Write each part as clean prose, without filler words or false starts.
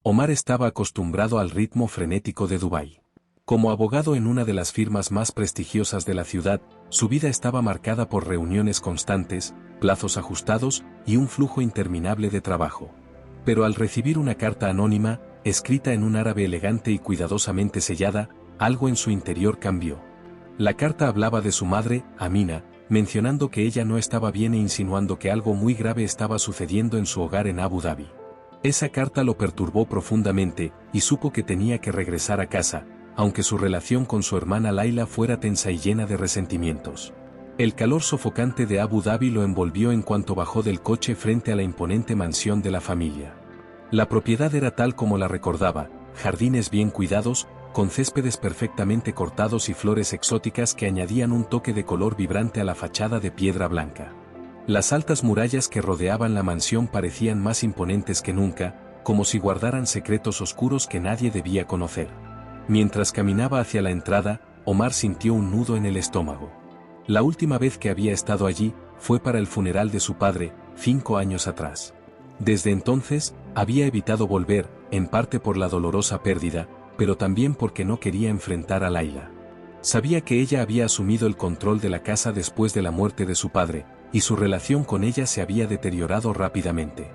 Omar estaba acostumbrado al ritmo frenético de Dubái. Como abogado en una de las firmas más prestigiosas de la ciudad, su vida estaba marcada por reuniones constantes, plazos ajustados y un flujo interminable de trabajo. Pero al recibir una carta anónima, escrita en un árabe elegante y cuidadosamente sellada, algo en su interior cambió. La carta hablaba de su madre, Amina, mencionando que ella no estaba bien e insinuando que algo muy grave estaba sucediendo en su hogar en Abu Dhabi. Esa carta lo perturbó profundamente, y supo que tenía que regresar a casa, aunque su relación con su hermana Laila fuera tensa y llena de resentimientos. El calor sofocante de Abu Dhabi lo envolvió en cuanto bajó del coche frente a la imponente mansión de la familia. La propiedad era tal como la recordaba, jardines bien cuidados, con céspedes perfectamente cortados y flores exóticas que añadían un toque de color vibrante a la fachada de piedra blanca. Las altas murallas que rodeaban la mansión parecían más imponentes que nunca, como si guardaran secretos oscuros que nadie debía conocer. Mientras caminaba hacia la entrada, Omar sintió un nudo en el estómago. La última vez que había estado allí, fue para el funeral de su padre, 5 años atrás. Desde entonces, había evitado volver, en parte por la dolorosa pérdida, pero también porque no quería enfrentar a Laila. Sabía que ella había asumido el control de la casa después de la muerte de su padre, y su relación con ella se había deteriorado rápidamente.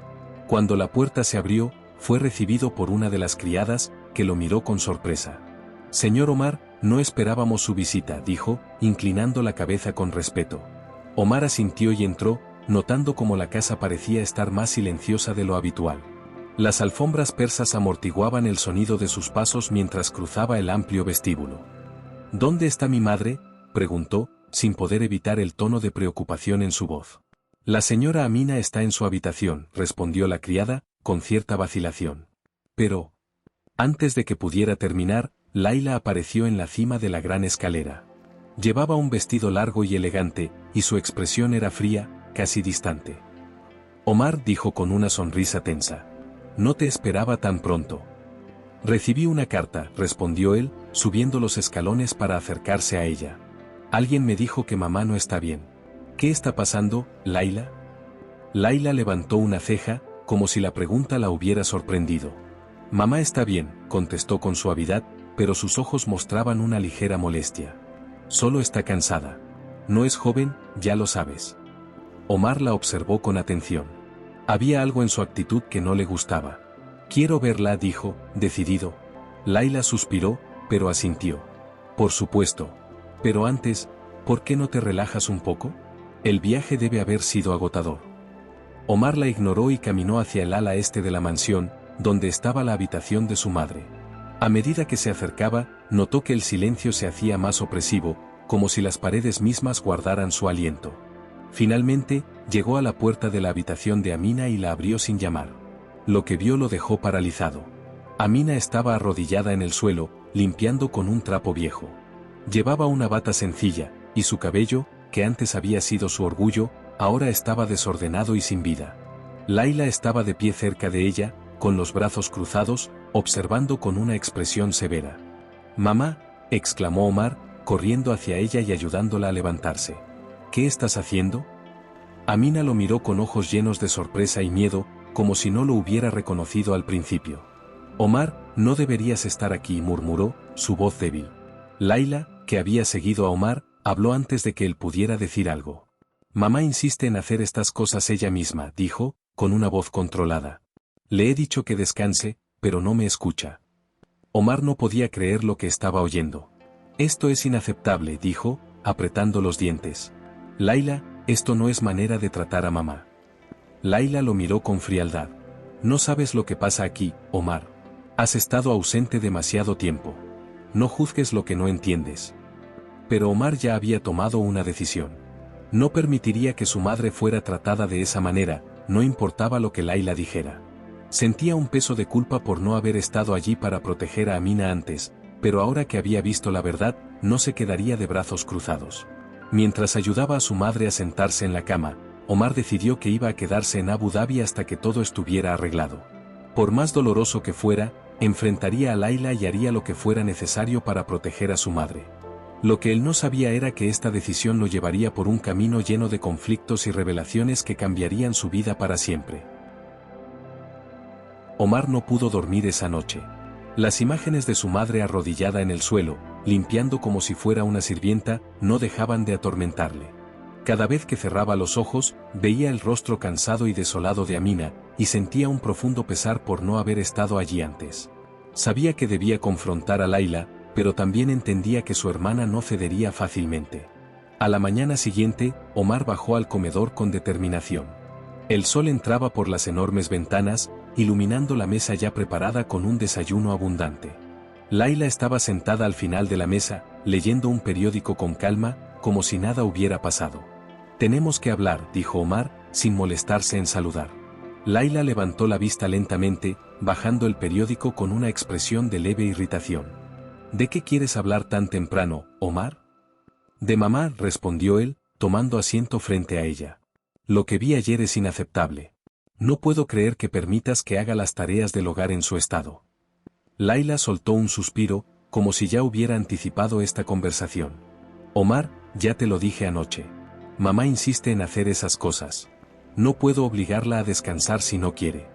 Cuando la puerta se abrió, fue recibido por una de las criadas, que lo miró con sorpresa. «Señor Omar, no esperábamos su visita», dijo, inclinando la cabeza con respeto. Omar asintió y entró, notando cómo la casa parecía estar más silenciosa de lo habitual. Las alfombras persas amortiguaban el sonido de sus pasos mientras cruzaba el amplio vestíbulo. «¿Dónde está mi madre?», preguntó, sin poder evitar el tono de preocupación en su voz. «La señora Amina está en su habitación», respondió la criada, con cierta vacilación. Pero, antes de que pudiera terminar, Laila apareció en la cima de la gran escalera. Llevaba un vestido largo y elegante, y su expresión era fría, casi distante. «Omar», dijo con una sonrisa tensa. «No te esperaba tan pronto». «Recibí una carta», respondió él, subiendo los escalones para acercarse a ella. «Alguien me dijo que mamá no está bien». «¿Qué está pasando, Laila?». Laila levantó una ceja, como si la pregunta la hubiera sorprendido. «Mamá está bien», contestó con suavidad, pero sus ojos mostraban una ligera molestia. «Solo está cansada. No es joven, ya lo sabes». Omar la observó con atención. Había algo en su actitud que no le gustaba. «Quiero verla», dijo, decidido. Laila suspiró, pero asintió. «Por supuesto. Pero antes, ¿por qué no te relajas un poco? El viaje debe haber sido agotador». Omar la ignoró y caminó hacia el ala este de la mansión, donde estaba la habitación de su madre. A medida que se acercaba, notó que el silencio se hacía más opresivo, como si las paredes mismas guardaran su aliento. Finalmente, llegó a la puerta de la habitación de Amina y la abrió sin llamar. Lo que vio lo dejó paralizado. Amina estaba arrodillada en el suelo, limpiando con un trapo viejo. Llevaba una bata sencilla, y su cabello, que antes había sido su orgullo, ahora estaba desordenado y sin vida. Laila estaba de pie cerca de ella, con los brazos cruzados, observando con una expresión severa. «Mamá», exclamó Omar, corriendo hacia ella y ayudándola a levantarse. «¿Qué estás haciendo?». Amina lo miró con ojos llenos de sorpresa y miedo, como si no lo hubiera reconocido al principio. «Omar, no deberías estar aquí», murmuró, su voz débil. Laila, que había seguido a Omar, habló antes de que él pudiera decir algo. «Mamá insiste en hacer estas cosas ella misma», dijo, con una voz controlada. «Le he dicho que descanse, pero no me escucha». Omar no podía creer lo que estaba oyendo. «Esto es inaceptable», dijo, apretando los dientes. «Laila, esto no es manera de tratar a mamá». Laila lo miró con frialdad. «No sabes lo que pasa aquí, Omar. Has estado ausente demasiado tiempo. No juzgues lo que no entiendes». Pero Omar ya había tomado una decisión. No permitiría que su madre fuera tratada de esa manera, no importaba lo que Laila dijera. Sentía un peso de culpa por no haber estado allí para proteger a Amina antes, pero ahora que había visto la verdad, no se quedaría de brazos cruzados. Mientras ayudaba a su madre a sentarse en la cama, Omar decidió que iba a quedarse en Abu Dhabi hasta que todo estuviera arreglado. Por más doloroso que fuera, enfrentaría a Laila y haría lo que fuera necesario para proteger a su madre. Lo que él no sabía era que esta decisión lo llevaría por un camino lleno de conflictos y revelaciones que cambiarían su vida para siempre. Omar no pudo dormir esa noche. Las imágenes de su madre arrodillada en el suelo, limpiando como si fuera una sirvienta, no dejaban de atormentarle. Cada vez que cerraba los ojos, veía el rostro cansado y desolado de Amina, y sentía un profundo pesar por no haber estado allí antes. Sabía que debía confrontar a Laila, pero también entendía que su hermana no cedería fácilmente. A la mañana siguiente, Omar bajó al comedor con determinación. El sol entraba por las enormes ventanas, iluminando la mesa ya preparada con un desayuno abundante. Laila estaba sentada al final de la mesa, leyendo un periódico con calma, como si nada hubiera pasado. «Tenemos que hablar», dijo Omar, sin molestarse en saludar. Laila levantó la vista lentamente, bajando el periódico con una expresión de leve irritación. «¿De qué quieres hablar tan temprano, Omar?» «De mamá», respondió él, tomando asiento frente a ella. «Lo que vi ayer es inaceptable. No puedo creer que permitas que haga las tareas del hogar en su estado». Laila soltó un suspiro, como si ya hubiera anticipado esta conversación. «Omar, ya te lo dije anoche. Mamá insiste en hacer esas cosas. No puedo obligarla a descansar si no quiere».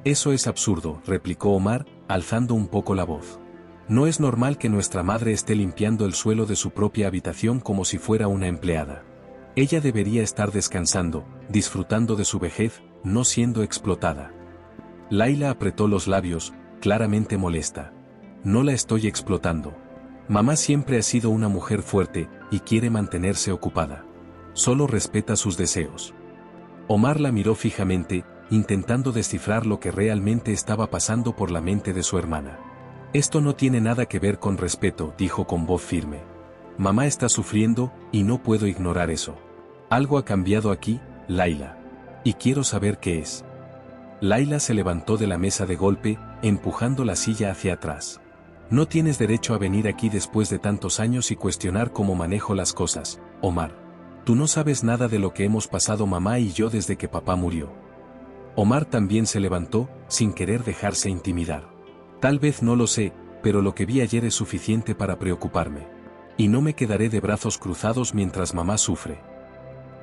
«Eso es absurdo», replicó Omar, alzando un poco la voz. «No es normal que nuestra madre esté limpiando el suelo de su propia habitación como si fuera una empleada. Ella debería estar descansando, disfrutando de su vejez, no siendo explotada». Laila apretó los labios, claramente molesta. «No la estoy explotando. Mamá siempre ha sido una mujer fuerte, y quiere mantenerse ocupada. Solo respeta sus deseos». Omar la miró fijamente, intentando descifrar lo que realmente estaba pasando por la mente de su hermana. «Esto no tiene nada que ver con respeto», dijo con voz firme. «Mamá está sufriendo, y no puedo ignorar eso. Algo ha cambiado aquí, Laila. Y quiero saber qué es». Laila se levantó de la mesa de golpe, empujando la silla hacia atrás. «No tienes derecho a venir aquí después de tantos años y cuestionar cómo manejo las cosas, Omar. Tú no sabes nada de lo que hemos pasado mamá y yo desde que papá murió». Omar también se levantó, sin querer dejarse intimidar. «Tal vez no lo sé, pero lo que vi ayer es suficiente para preocuparme. Y no me quedaré de brazos cruzados mientras mamá sufre».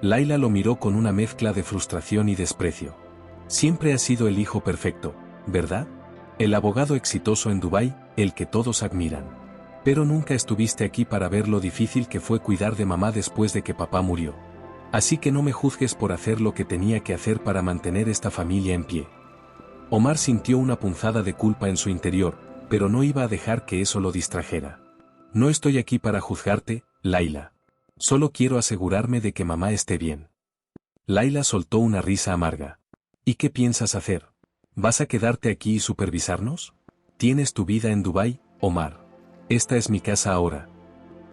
Laila lo miró con una mezcla de frustración y desprecio. «Siempre has sido el hijo perfecto, ¿verdad? El abogado exitoso en Dubái, el que todos admiran. Pero nunca estuviste aquí para ver lo difícil que fue cuidar de mamá después de que papá murió. Así que no me juzgues por hacer lo que tenía que hacer para mantener esta familia en pie». Omar sintió una punzada de culpa en su interior, pero no iba a dejar que eso lo distrajera. «No estoy aquí para juzgarte, Laila. Solo quiero asegurarme de que mamá esté bien». Laila soltó una risa amarga. «¿Y qué piensas hacer? ¿Vas a quedarte aquí y supervisarnos? Tienes tu vida en Dubái, Omar. Esta es mi casa ahora».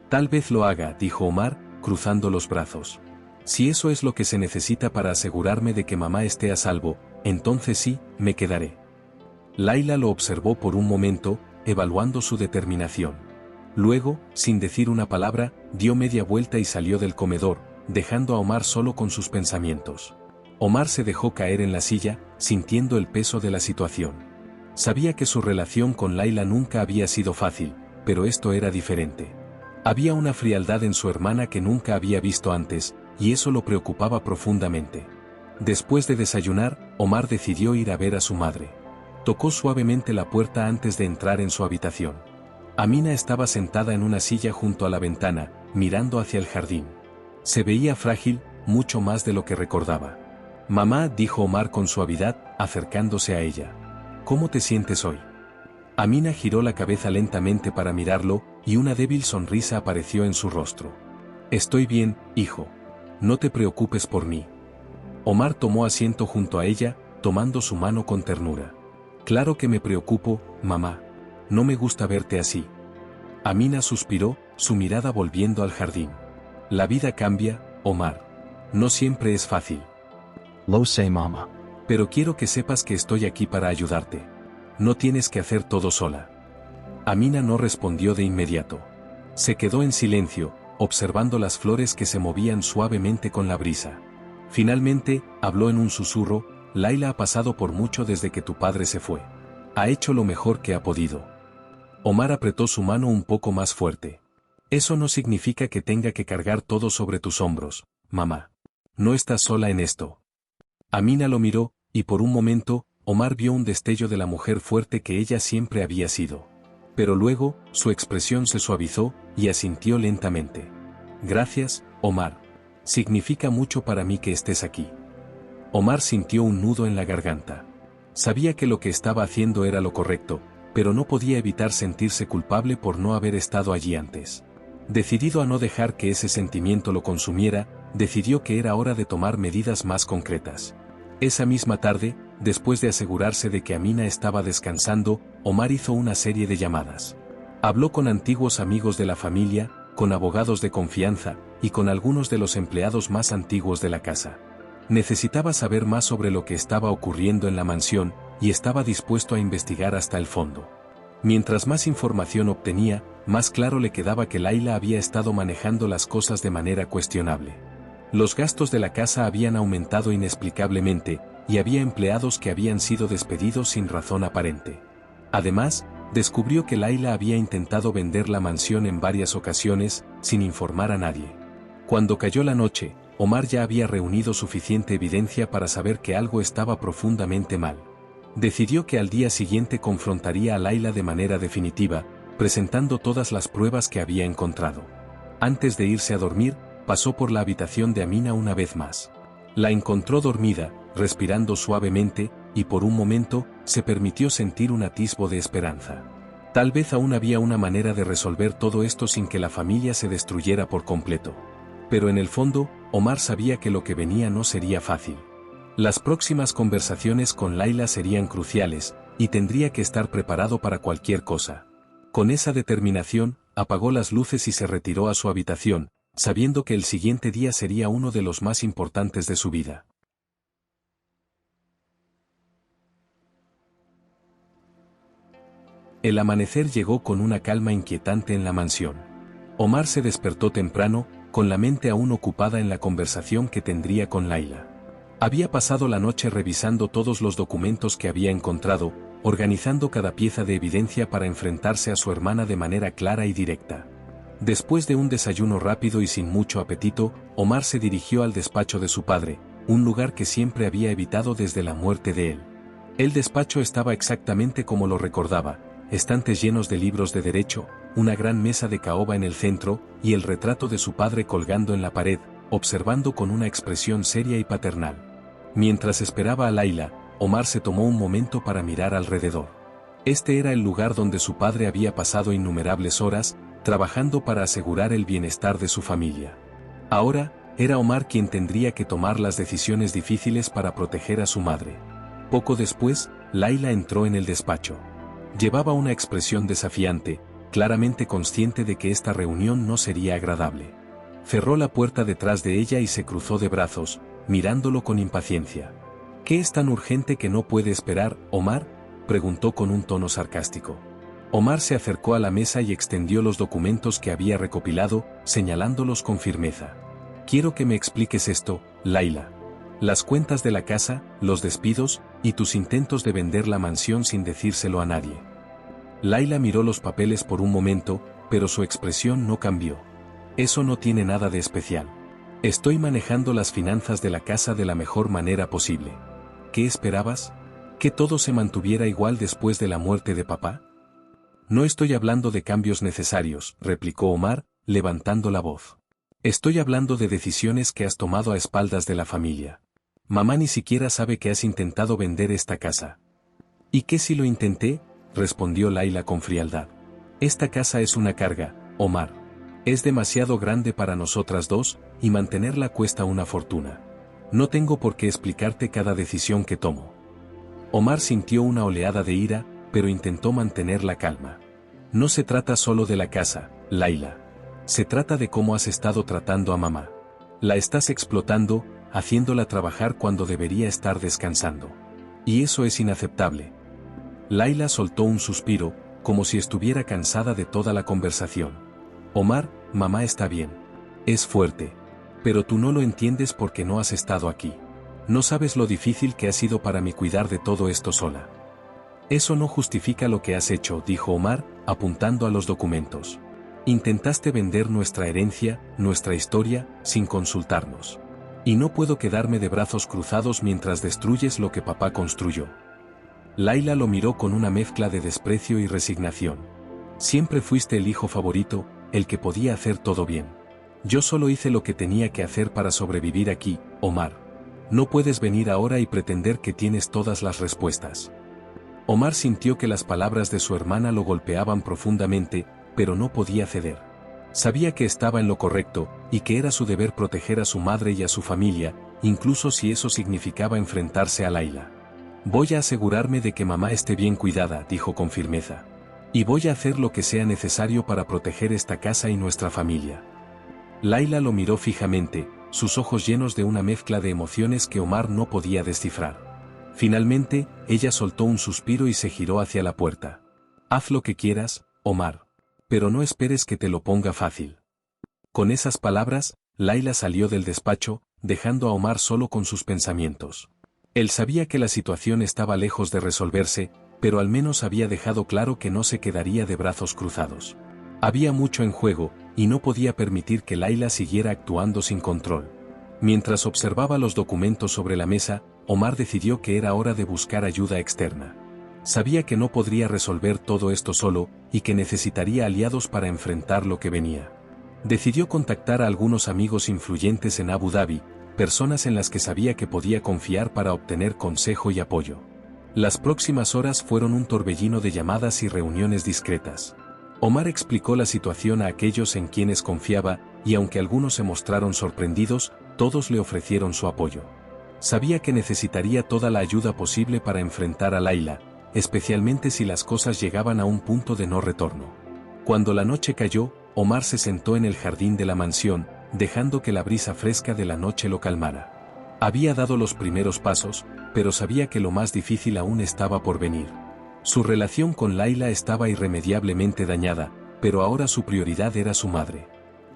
«Tal vez lo haga», dijo Omar, cruzando los brazos. «Si eso es lo que se necesita para asegurarme de que mamá esté a salvo, entonces sí, me quedaré». Laila lo observó por un momento, evaluando su determinación. Luego, sin decir una palabra, dio media vuelta y salió del comedor, dejando a Omar solo con sus pensamientos. Omar se dejó caer en la silla, sintiendo el peso de la situación. Sabía que su relación con Laila nunca había sido fácil, pero esto era diferente. Había una frialdad en su hermana que nunca había visto antes, y eso lo preocupaba profundamente. Después de desayunar, Omar decidió ir a ver a su madre. Tocó suavemente la puerta antes de entrar en su habitación. Amina estaba sentada en una silla junto a la ventana, mirando hacia el jardín. Se veía frágil, mucho más de lo que recordaba. «Mamá», dijo Omar con suavidad, acercándose a ella. «¿Cómo te sientes hoy?». Amina giró la cabeza lentamente para mirarlo, y una débil sonrisa apareció en su rostro. «Estoy bien, hijo. No te preocupes por mí». Omar tomó asiento junto a ella, tomando su mano con ternura. «Claro que me preocupo, mamá. No me gusta verte así». Amina suspiró, su mirada volviendo al jardín. «La vida cambia, Omar. No siempre es fácil». Lo sé, mamá. «Pero quiero que sepas que estoy aquí para ayudarte. No tienes que hacer todo sola». Amina no respondió de inmediato. Se quedó en silencio, observando las flores que se movían suavemente con la brisa. Finalmente, habló en un susurro: «Laila ha pasado por mucho desde que tu padre se fue. Ha hecho lo mejor que ha podido». Omar apretó su mano un poco más fuerte. «Eso no significa que tenga que cargar todo sobre tus hombros, mamá. No estás sola en esto». Amina lo miró, y por un momento, Omar vio un destello de la mujer fuerte que ella siempre había sido. Pero luego, su expresión se suavizó, y asintió lentamente. Gracias, Omar. Significa mucho para mí que estés aquí. Omar sintió un nudo en la garganta. Sabía que lo que estaba haciendo era lo correcto, pero no podía evitar sentirse culpable por no haber estado allí antes. Decidido a no dejar que ese sentimiento lo consumiera, decidió que era hora de tomar medidas más concretas. Esa misma tarde, después de asegurarse de que Amina estaba descansando, Omar hizo una serie de llamadas. Habló con antiguos amigos de la familia, con abogados de confianza, y con algunos de los empleados más antiguos de la casa. Necesitaba saber más sobre lo que estaba ocurriendo en la mansión, y estaba dispuesto a investigar hasta el fondo. Mientras más información obtenía, más claro le quedaba que Laila había estado manejando las cosas de manera cuestionable. Los gastos de la casa habían aumentado inexplicablemente, y había empleados que habían sido despedidos sin razón aparente. Además, descubrió que Laila había intentado vender la mansión en varias ocasiones, sin informar a nadie. Cuando cayó la noche, Omar ya había reunido suficiente evidencia para saber que algo estaba profundamente mal. Decidió que al día siguiente confrontaría a Laila de manera definitiva, presentando todas las pruebas que había encontrado. Antes de irse a dormir, pasó por la habitación de Amina una vez más. La encontró dormida, respirando suavemente, y por un momento, se permitió sentir un atisbo de esperanza. Tal vez aún había una manera de resolver todo esto sin que la familia se destruyera por completo. Pero en el fondo, Omar sabía que lo que venía no sería fácil. Las próximas conversaciones con Laila serían cruciales, y tendría que estar preparado para cualquier cosa. Con esa determinación, apagó las luces y se retiró a su habitación, sabiendo que el siguiente día sería uno de los más importantes de su vida. El amanecer llegó con una calma inquietante en la mansión. Omar se despertó temprano, con la mente aún ocupada en la conversación que tendría con Laila. Había pasado la noche revisando todos los documentos que había encontrado, organizando cada pieza de evidencia para enfrentarse a su hermana de manera clara y directa. Después de un desayuno rápido y sin mucho apetito, Omar se dirigió al despacho de su padre, un lugar que siempre había evitado desde la muerte de él. El despacho estaba exactamente como lo recordaba, estantes llenos de libros de derecho, una gran mesa de caoba en el centro, y el retrato de su padre colgando en la pared, observando con una expresión seria y paternal. Mientras esperaba a Laila, Omar se tomó un momento para mirar alrededor. Este era el lugar donde su padre había pasado innumerables horas, trabajando para asegurar el bienestar de su familia. Ahora, era Omar quien tendría que tomar las decisiones difíciles para proteger a su madre. Poco después, Laila entró en el despacho. Llevaba una expresión desafiante, claramente consciente de que esta reunión no sería agradable. Cerró la puerta detrás de ella y se cruzó de brazos, mirándolo con impaciencia. ¿Qué es tan urgente que no puede esperar, Omar?, preguntó con un tono sarcástico. Omar se acercó a la mesa y extendió los documentos que había recopilado, señalándolos con firmeza. Quiero que me expliques esto, Laila. Las cuentas de la casa, los despidos, y tus intentos de vender la mansión sin decírselo a nadie. Laila miró los papeles por un momento, pero su expresión no cambió. Eso no tiene nada de especial. Estoy manejando las finanzas de la casa de la mejor manera posible. ¿Qué esperabas? ¿Que todo se mantuviera igual después de la muerte de papá? No estoy hablando de cambios necesarios, replicó Omar, levantando la voz. Estoy hablando de decisiones que has tomado a espaldas de la familia. Mamá ni siquiera sabe que has intentado vender esta casa. ¿Y qué si lo intenté?, respondió Laila con frialdad. Esta casa es una carga, Omar. Es demasiado grande para nosotras dos, y mantenerla cuesta una fortuna. No tengo por qué explicarte cada decisión que tomo. Omar sintió una oleada de ira, pero intentó mantener la calma. No se trata solo de la casa, Laila. Se trata de cómo has estado tratando a mamá. La estás explotando, haciéndola trabajar cuando debería estar descansando. Y eso es inaceptable. Laila soltó un suspiro, como si estuviera cansada de toda la conversación. Omar, mamá está bien. Es fuerte. Pero tú no lo entiendes porque no has estado aquí. No sabes lo difícil que ha sido para mí cuidar de todo esto sola. Eso no justifica lo que has hecho, dijo Omar, apuntando a los documentos. Intentaste vender nuestra herencia, nuestra historia, sin consultarnos. Y no puedo quedarme de brazos cruzados mientras destruyes lo que papá construyó. Laila lo miró con una mezcla de desprecio y resignación. Siempre fuiste el hijo favorito, el que podía hacer todo bien. Yo solo hice lo que tenía que hacer para sobrevivir aquí, Omar. No puedes venir ahora y pretender que tienes todas las respuestas. Omar sintió que las palabras de su hermana lo golpeaban profundamente, pero no podía ceder. Sabía que estaba en lo correcto, y que era su deber proteger a su madre y a su familia, incluso si eso significaba enfrentarse a Laila. Voy a asegurarme de que mamá esté bien cuidada, dijo con firmeza. Y voy a hacer lo que sea necesario para proteger esta casa y nuestra familia. Laila lo miró fijamente, sus ojos llenos de una mezcla de emociones que Omar no podía descifrar. Finalmente, ella soltó un suspiro y se giró hacia la puerta. Haz lo que quieras, Omar. Pero no esperes que te lo ponga fácil. Con esas palabras, Laila salió del despacho, dejando a Omar solo con sus pensamientos. Él sabía que la situación estaba lejos de resolverse, pero al menos había dejado claro que no se quedaría de brazos cruzados. Había mucho en juego, y no podía permitir que Laila siguiera actuando sin control. Mientras observaba los documentos sobre la mesa, Omar decidió que era hora de buscar ayuda externa. Sabía que no podría resolver todo esto solo, y que necesitaría aliados para enfrentar lo que venía. Decidió contactar a algunos amigos influyentes en Abu Dhabi, personas en las que sabía que podía confiar para obtener consejo y apoyo. Las próximas horas fueron un torbellino de llamadas y reuniones discretas. Omar explicó la situación a aquellos en quienes confiaba, y aunque algunos se mostraron sorprendidos, todos le ofrecieron su apoyo. Sabía que necesitaría toda la ayuda posible para enfrentar a Laila, especialmente si las cosas llegaban a un punto de no retorno. Cuando la noche cayó, Omar se sentó en el jardín de la mansión, dejando que la brisa fresca de la noche lo calmara. Había dado los primeros pasos, pero sabía que lo más difícil aún estaba por venir. Su relación con Laila estaba irremediablemente dañada, pero ahora su prioridad era su madre.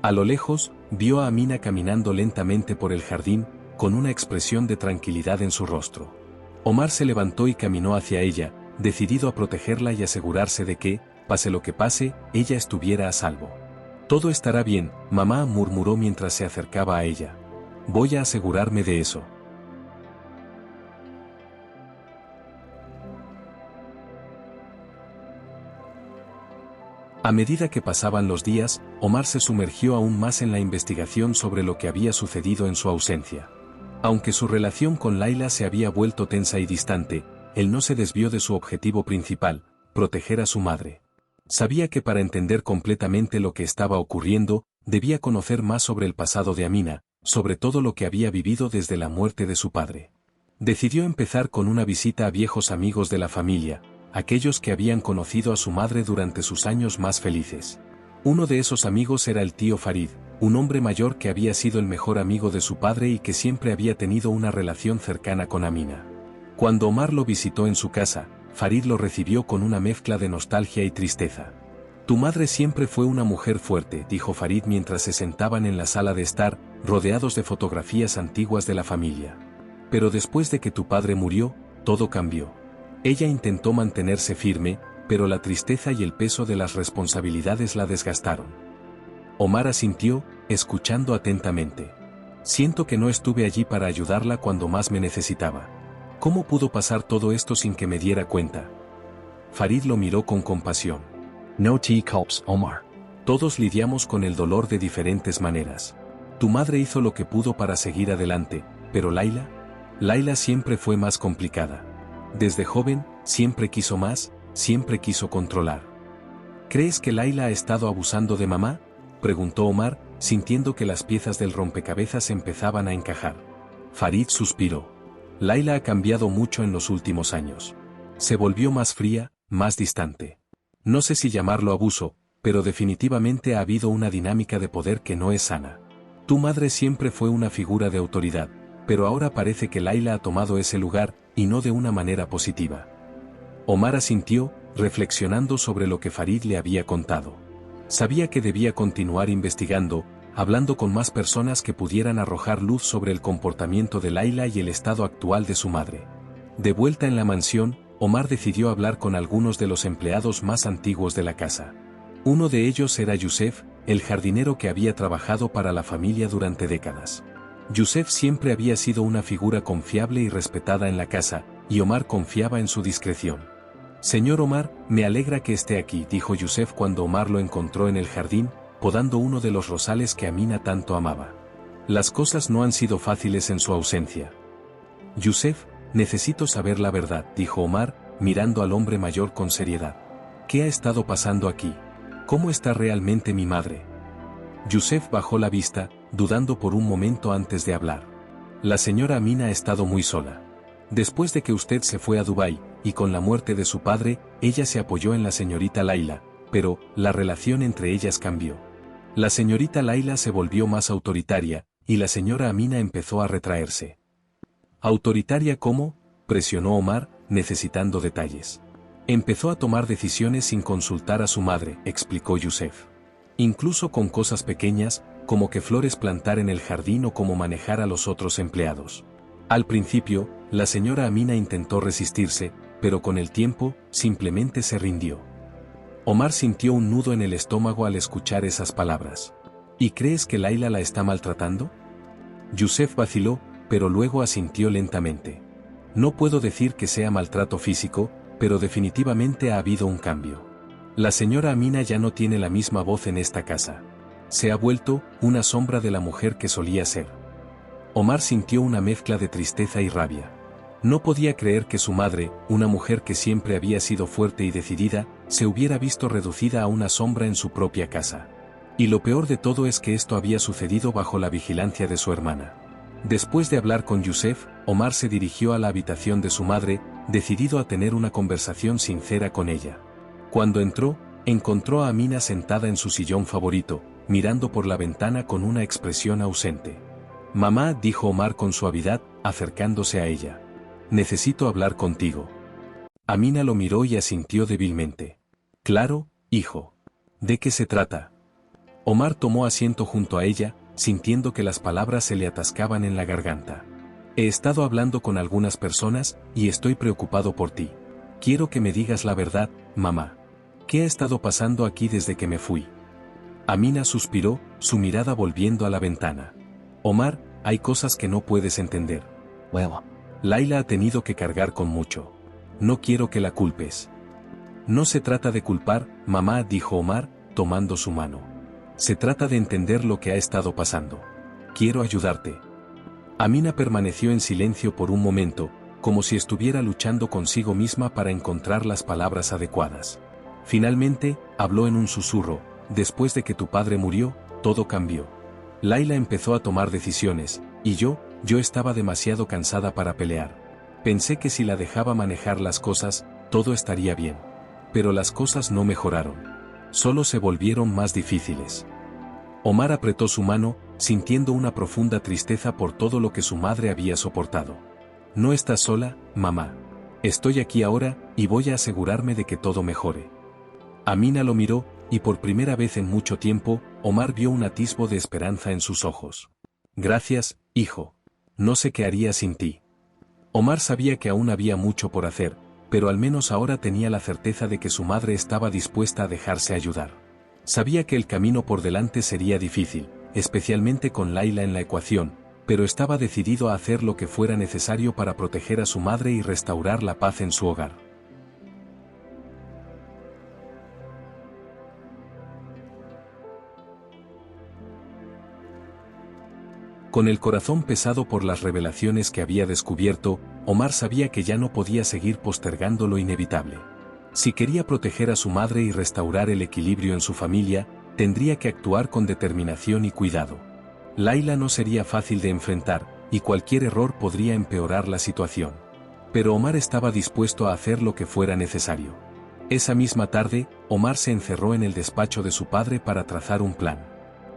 A lo lejos, vio a Amina caminando lentamente por el jardín, con una expresión de tranquilidad en su rostro. Omar se levantó y caminó hacia ella, decidido a protegerla y asegurarse de que, pase lo que pase, ella estuviera a salvo. Todo estará bien, mamá, murmuró mientras se acercaba a ella. Voy a asegurarme de eso. A medida que pasaban los días, Omar se sumergió aún más en la investigación sobre lo que había sucedido en su ausencia. Aunque su relación con Laila se había vuelto tensa y distante, él no se desvió de su objetivo principal, proteger a su madre. Sabía que para entender completamente lo que estaba ocurriendo, debía conocer más sobre el pasado de Amina, sobre todo lo que había vivido desde la muerte de su padre. Decidió empezar con una visita a viejos amigos de la familia, aquellos que habían conocido a su madre durante sus años más felices. Uno de esos amigos era el tío Farid, un hombre mayor que había sido el mejor amigo de su padre y que siempre había tenido una relación cercana con Amina. Cuando Omar lo visitó en su casa, Farid lo recibió con una mezcla de nostalgia y tristeza. Tu madre siempre fue una mujer fuerte, dijo Farid mientras se sentaban en la sala de estar, rodeados de fotografías antiguas de la familia. Pero después de que tu padre murió, todo cambió. Ella intentó mantenerse firme, pero la tristeza y el peso de las responsabilidades la desgastaron. Omar asintió, escuchando atentamente. Siento que no estuve allí para ayudarla cuando más me necesitaba. ¿Cómo pudo pasar todo esto sin que me diera cuenta? Farid lo miró con compasión. No te culpes, Omar. Todos lidiamos con el dolor de diferentes maneras. Tu madre hizo lo que pudo para seguir adelante, pero Laila siempre fue más complicada. Desde joven, siempre quiso más, siempre quiso controlar. ¿Crees que Laila ha estado abusando de mamá?, preguntó Omar, sintiendo que las piezas del rompecabezas empezaban a encajar. Farid suspiró. Laila ha cambiado mucho en los últimos años. Se volvió más fría, más distante. No sé si llamarlo abuso, pero definitivamente ha habido una dinámica de poder que no es sana. Tu madre siempre fue una figura de autoridad, pero ahora parece que Laila ha tomado ese lugar, y no de una manera positiva. Omar asintió, reflexionando sobre lo que Farid le había contado. Sabía que debía continuar investigando, hablando con más personas que pudieran arrojar luz sobre el comportamiento de Laila y el estado actual de su madre. De vuelta en la mansión, Omar decidió hablar con algunos de los empleados más antiguos de la casa. Uno de ellos era Yusef, el jardinero que había trabajado para la familia durante décadas. Yusef siempre había sido una figura confiable y respetada en la casa, y Omar confiaba en su discreción. «Señor Omar, me alegra que esté aquí», dijo Yusef cuando Omar lo encontró en el jardín, podando uno de los rosales que Amina tanto amaba. «Las cosas no han sido fáciles en su ausencia». «Yusef, necesito saber la verdad», dijo Omar, mirando al hombre mayor con seriedad. «¿Qué ha estado pasando aquí? ¿Cómo está realmente mi madre?». Yusef bajó la vista, dudando por un momento antes de hablar. «La señora Amina ha estado muy sola. Después de que usted se fue a Dubái, y con la muerte de su padre, ella se apoyó en la señorita Laila, pero la relación entre ellas cambió. La señorita Laila se volvió más autoritaria, y la señora Amina empezó a retraerse». «¿Autoritaria cómo?», presionó Omar, necesitando detalles. «Empezó a tomar decisiones sin consultar a su madre», explicó Yusef. «Incluso con cosas pequeñas, como qué flores plantar en el jardín o cómo manejar a los otros empleados. Al principio, la señora Amina intentó resistirse, pero con el tiempo, simplemente se rindió». Omar sintió un nudo en el estómago al escuchar esas palabras. «¿Y crees que Laila la está maltratando?». Yusef vaciló, pero luego asintió lentamente. «No puedo decir que sea maltrato físico, pero definitivamente ha habido un cambio. La señora Amina ya no tiene la misma voz en esta casa. Se ha vuelto una sombra de la mujer que solía ser». Omar sintió una mezcla de tristeza y rabia. No podía creer que su madre, una mujer que siempre había sido fuerte y decidida, se hubiera visto reducida a una sombra en su propia casa. Y lo peor de todo es que esto había sucedido bajo la vigilancia de su hermana. Después de hablar con Yusef, Omar se dirigió a la habitación de su madre, decidido a tener una conversación sincera con ella. Cuando entró, encontró a Amina sentada en su sillón favorito, mirando por la ventana con una expresión ausente. «Mamá», dijo Omar con suavidad, acercándose a ella. «Necesito hablar contigo». Amina lo miró y asintió débilmente. «Claro, hijo. ¿De qué se trata?». Omar tomó asiento junto a ella, sintiendo que las palabras se le atascaban en la garganta. «He estado hablando con algunas personas, y estoy preocupado por ti. Quiero que me digas la verdad, mamá. ¿Qué ha estado pasando aquí desde que me fui?». Amina suspiró, su mirada volviendo a la ventana. «Omar, hay cosas que no puedes entender. Well, Laila ha tenido que cargar con mucho. No quiero que la culpes». «No se trata de culpar, mamá», dijo Omar, tomando su mano. «Se trata de entender lo que ha estado pasando. Quiero ayudarte». Amina permaneció en silencio por un momento, como si estuviera luchando consigo misma para encontrar las palabras adecuadas. Finalmente, habló en un susurro: «Después de que tu padre murió, todo cambió. Laila empezó a tomar decisiones, y yo estaba demasiado cansada para pelear. Pensé que si la dejaba manejar las cosas, todo estaría bien. Pero las cosas no mejoraron. Solo se volvieron más difíciles». Omar apretó su mano, sintiendo una profunda tristeza por todo lo que su madre había soportado. «No estás sola, mamá. Estoy aquí ahora, y voy a asegurarme de que todo mejore». Amina lo miró, y por primera vez en mucho tiempo, Omar vio un atisbo de esperanza en sus ojos. «Gracias, hijo. No sé qué haría sin ti». Omar sabía que aún había mucho por hacer, pero al menos ahora tenía la certeza de que su madre estaba dispuesta a dejarse ayudar. Sabía que el camino por delante sería difícil, especialmente con Laila en la ecuación, pero estaba decidido a hacer lo que fuera necesario para proteger a su madre y restaurar la paz en su hogar. Con el corazón pesado por las revelaciones que había descubierto, Omar sabía que ya no podía seguir postergando lo inevitable. Si quería proteger a su madre y restaurar el equilibrio en su familia, tendría que actuar con determinación y cuidado. Laila no sería fácil de enfrentar, y cualquier error podría empeorar la situación. Pero Omar estaba dispuesto a hacer lo que fuera necesario. Esa misma tarde, Omar se encerró en el despacho de su padre para trazar un plan.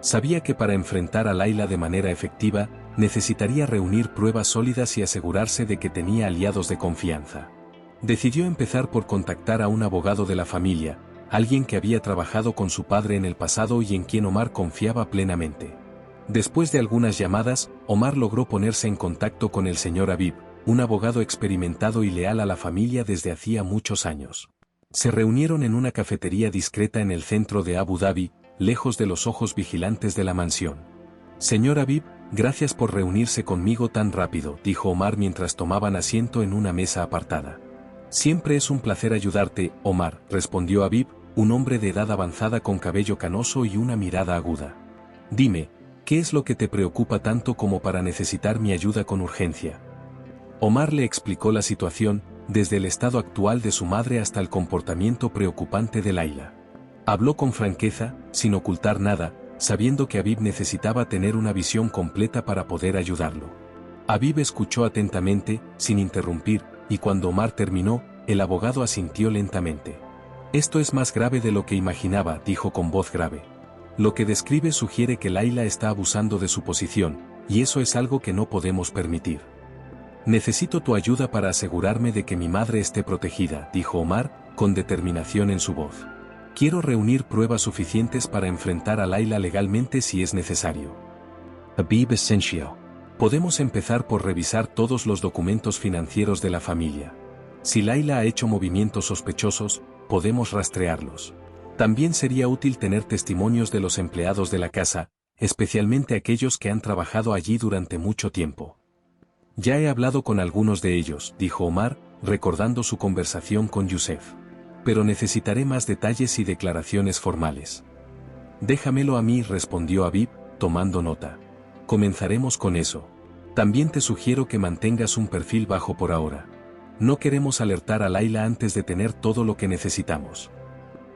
Sabía que para enfrentar a Laila de manera efectiva, necesitaría reunir pruebas sólidas y asegurarse de que tenía aliados de confianza. Decidió empezar por contactar a un abogado de la familia, alguien que había trabajado con su padre en el pasado y en quien Omar confiaba plenamente. Después de algunas llamadas, Omar logró ponerse en contacto con el señor Habib, un abogado experimentado y leal a la familia desde hacía muchos años. Se reunieron en una cafetería discreta en el centro de Abu Dhabi, lejos de los ojos vigilantes de la mansión. «Señor Habib», Gracias por reunirse conmigo tan rápido, dijo Omar mientras tomaban asiento en una mesa apartada. Siempre es un placer ayudarte, Omar, respondió Habib, un hombre de edad avanzada con cabello canoso y una mirada aguda. Dime, ¿qué es lo que te preocupa tanto como para necesitar mi ayuda con urgencia? Omar le explicó la situación, desde el estado actual de su madre hasta el comportamiento preocupante de Laila. Habló con franqueza, sin ocultar nada, sabiendo que Habib necesitaba tener una visión completa para poder ayudarlo. Habib escuchó atentamente, sin interrumpir, y cuando Omar terminó, el abogado asintió lentamente. Esto es más grave de lo que imaginaba, dijo con voz grave. Lo que describe sugiere que Laila está abusando de su posición, y eso es algo que no podemos permitir. Necesito tu ayuda para asegurarme de que mi madre esté protegida, dijo Omar, con determinación en su voz. Quiero reunir pruebas suficientes para enfrentar a Laila legalmente si es necesario. Habib Asensio. Podemos empezar por revisar todos los documentos financieros de la familia. Si Laila ha hecho movimientos sospechosos, podemos rastrearlos. También sería útil tener testimonios de los empleados de la casa, especialmente aquellos que han trabajado allí durante mucho tiempo. Ya he hablado con algunos de ellos, dijo Omar, recordando su conversación con Youssef. Pero necesitaré más detalles y declaraciones formales. Déjamelo a mí, respondió Habib, tomando nota. Comenzaremos con eso. También te sugiero que mantengas un perfil bajo por ahora. No queremos alertar a Laila antes de tener todo lo que necesitamos.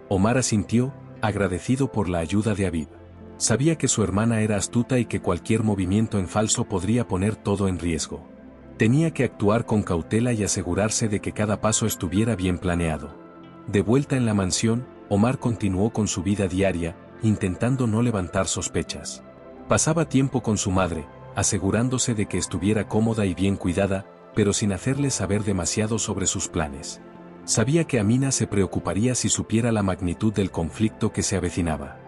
Omar asintió, agradecido por la ayuda de Habib. Sabía que su hermana era astuta y que cualquier movimiento en falso podría poner todo en riesgo. Tenía que actuar con cautela y asegurarse de que cada paso estuviera bien planeado. De vuelta en la mansión, Omar continuó con su vida diaria, intentando no levantar sospechas. Pasaba tiempo con su madre, asegurándose de que estuviera cómoda y bien cuidada, pero sin hacerle saber demasiado sobre sus planes. Sabía que Amina se preocuparía si supiera la magnitud del conflicto que se avecinaba.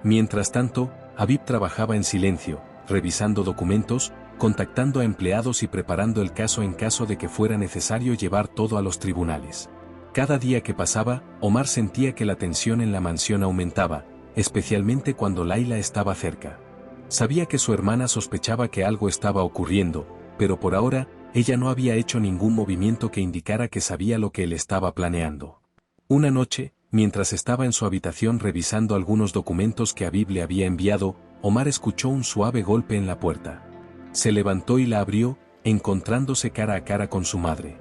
Mientras tanto, Habib trabajaba en silencio, revisando documentos, contactando a empleados y preparando el caso en caso de que fuera necesario llevar todo a los tribunales. Cada día que pasaba, Omar sentía que la tensión en la mansión aumentaba, especialmente cuando Laila estaba cerca. Sabía que su hermana sospechaba que algo estaba ocurriendo, pero por ahora, ella no había hecho ningún movimiento que indicara que sabía lo que él estaba planeando. Una noche, mientras estaba en su habitación revisando algunos documentos que Habib le había enviado, Omar escuchó un suave golpe en la puerta. Se levantó y la abrió, encontrándose cara a cara con su madre.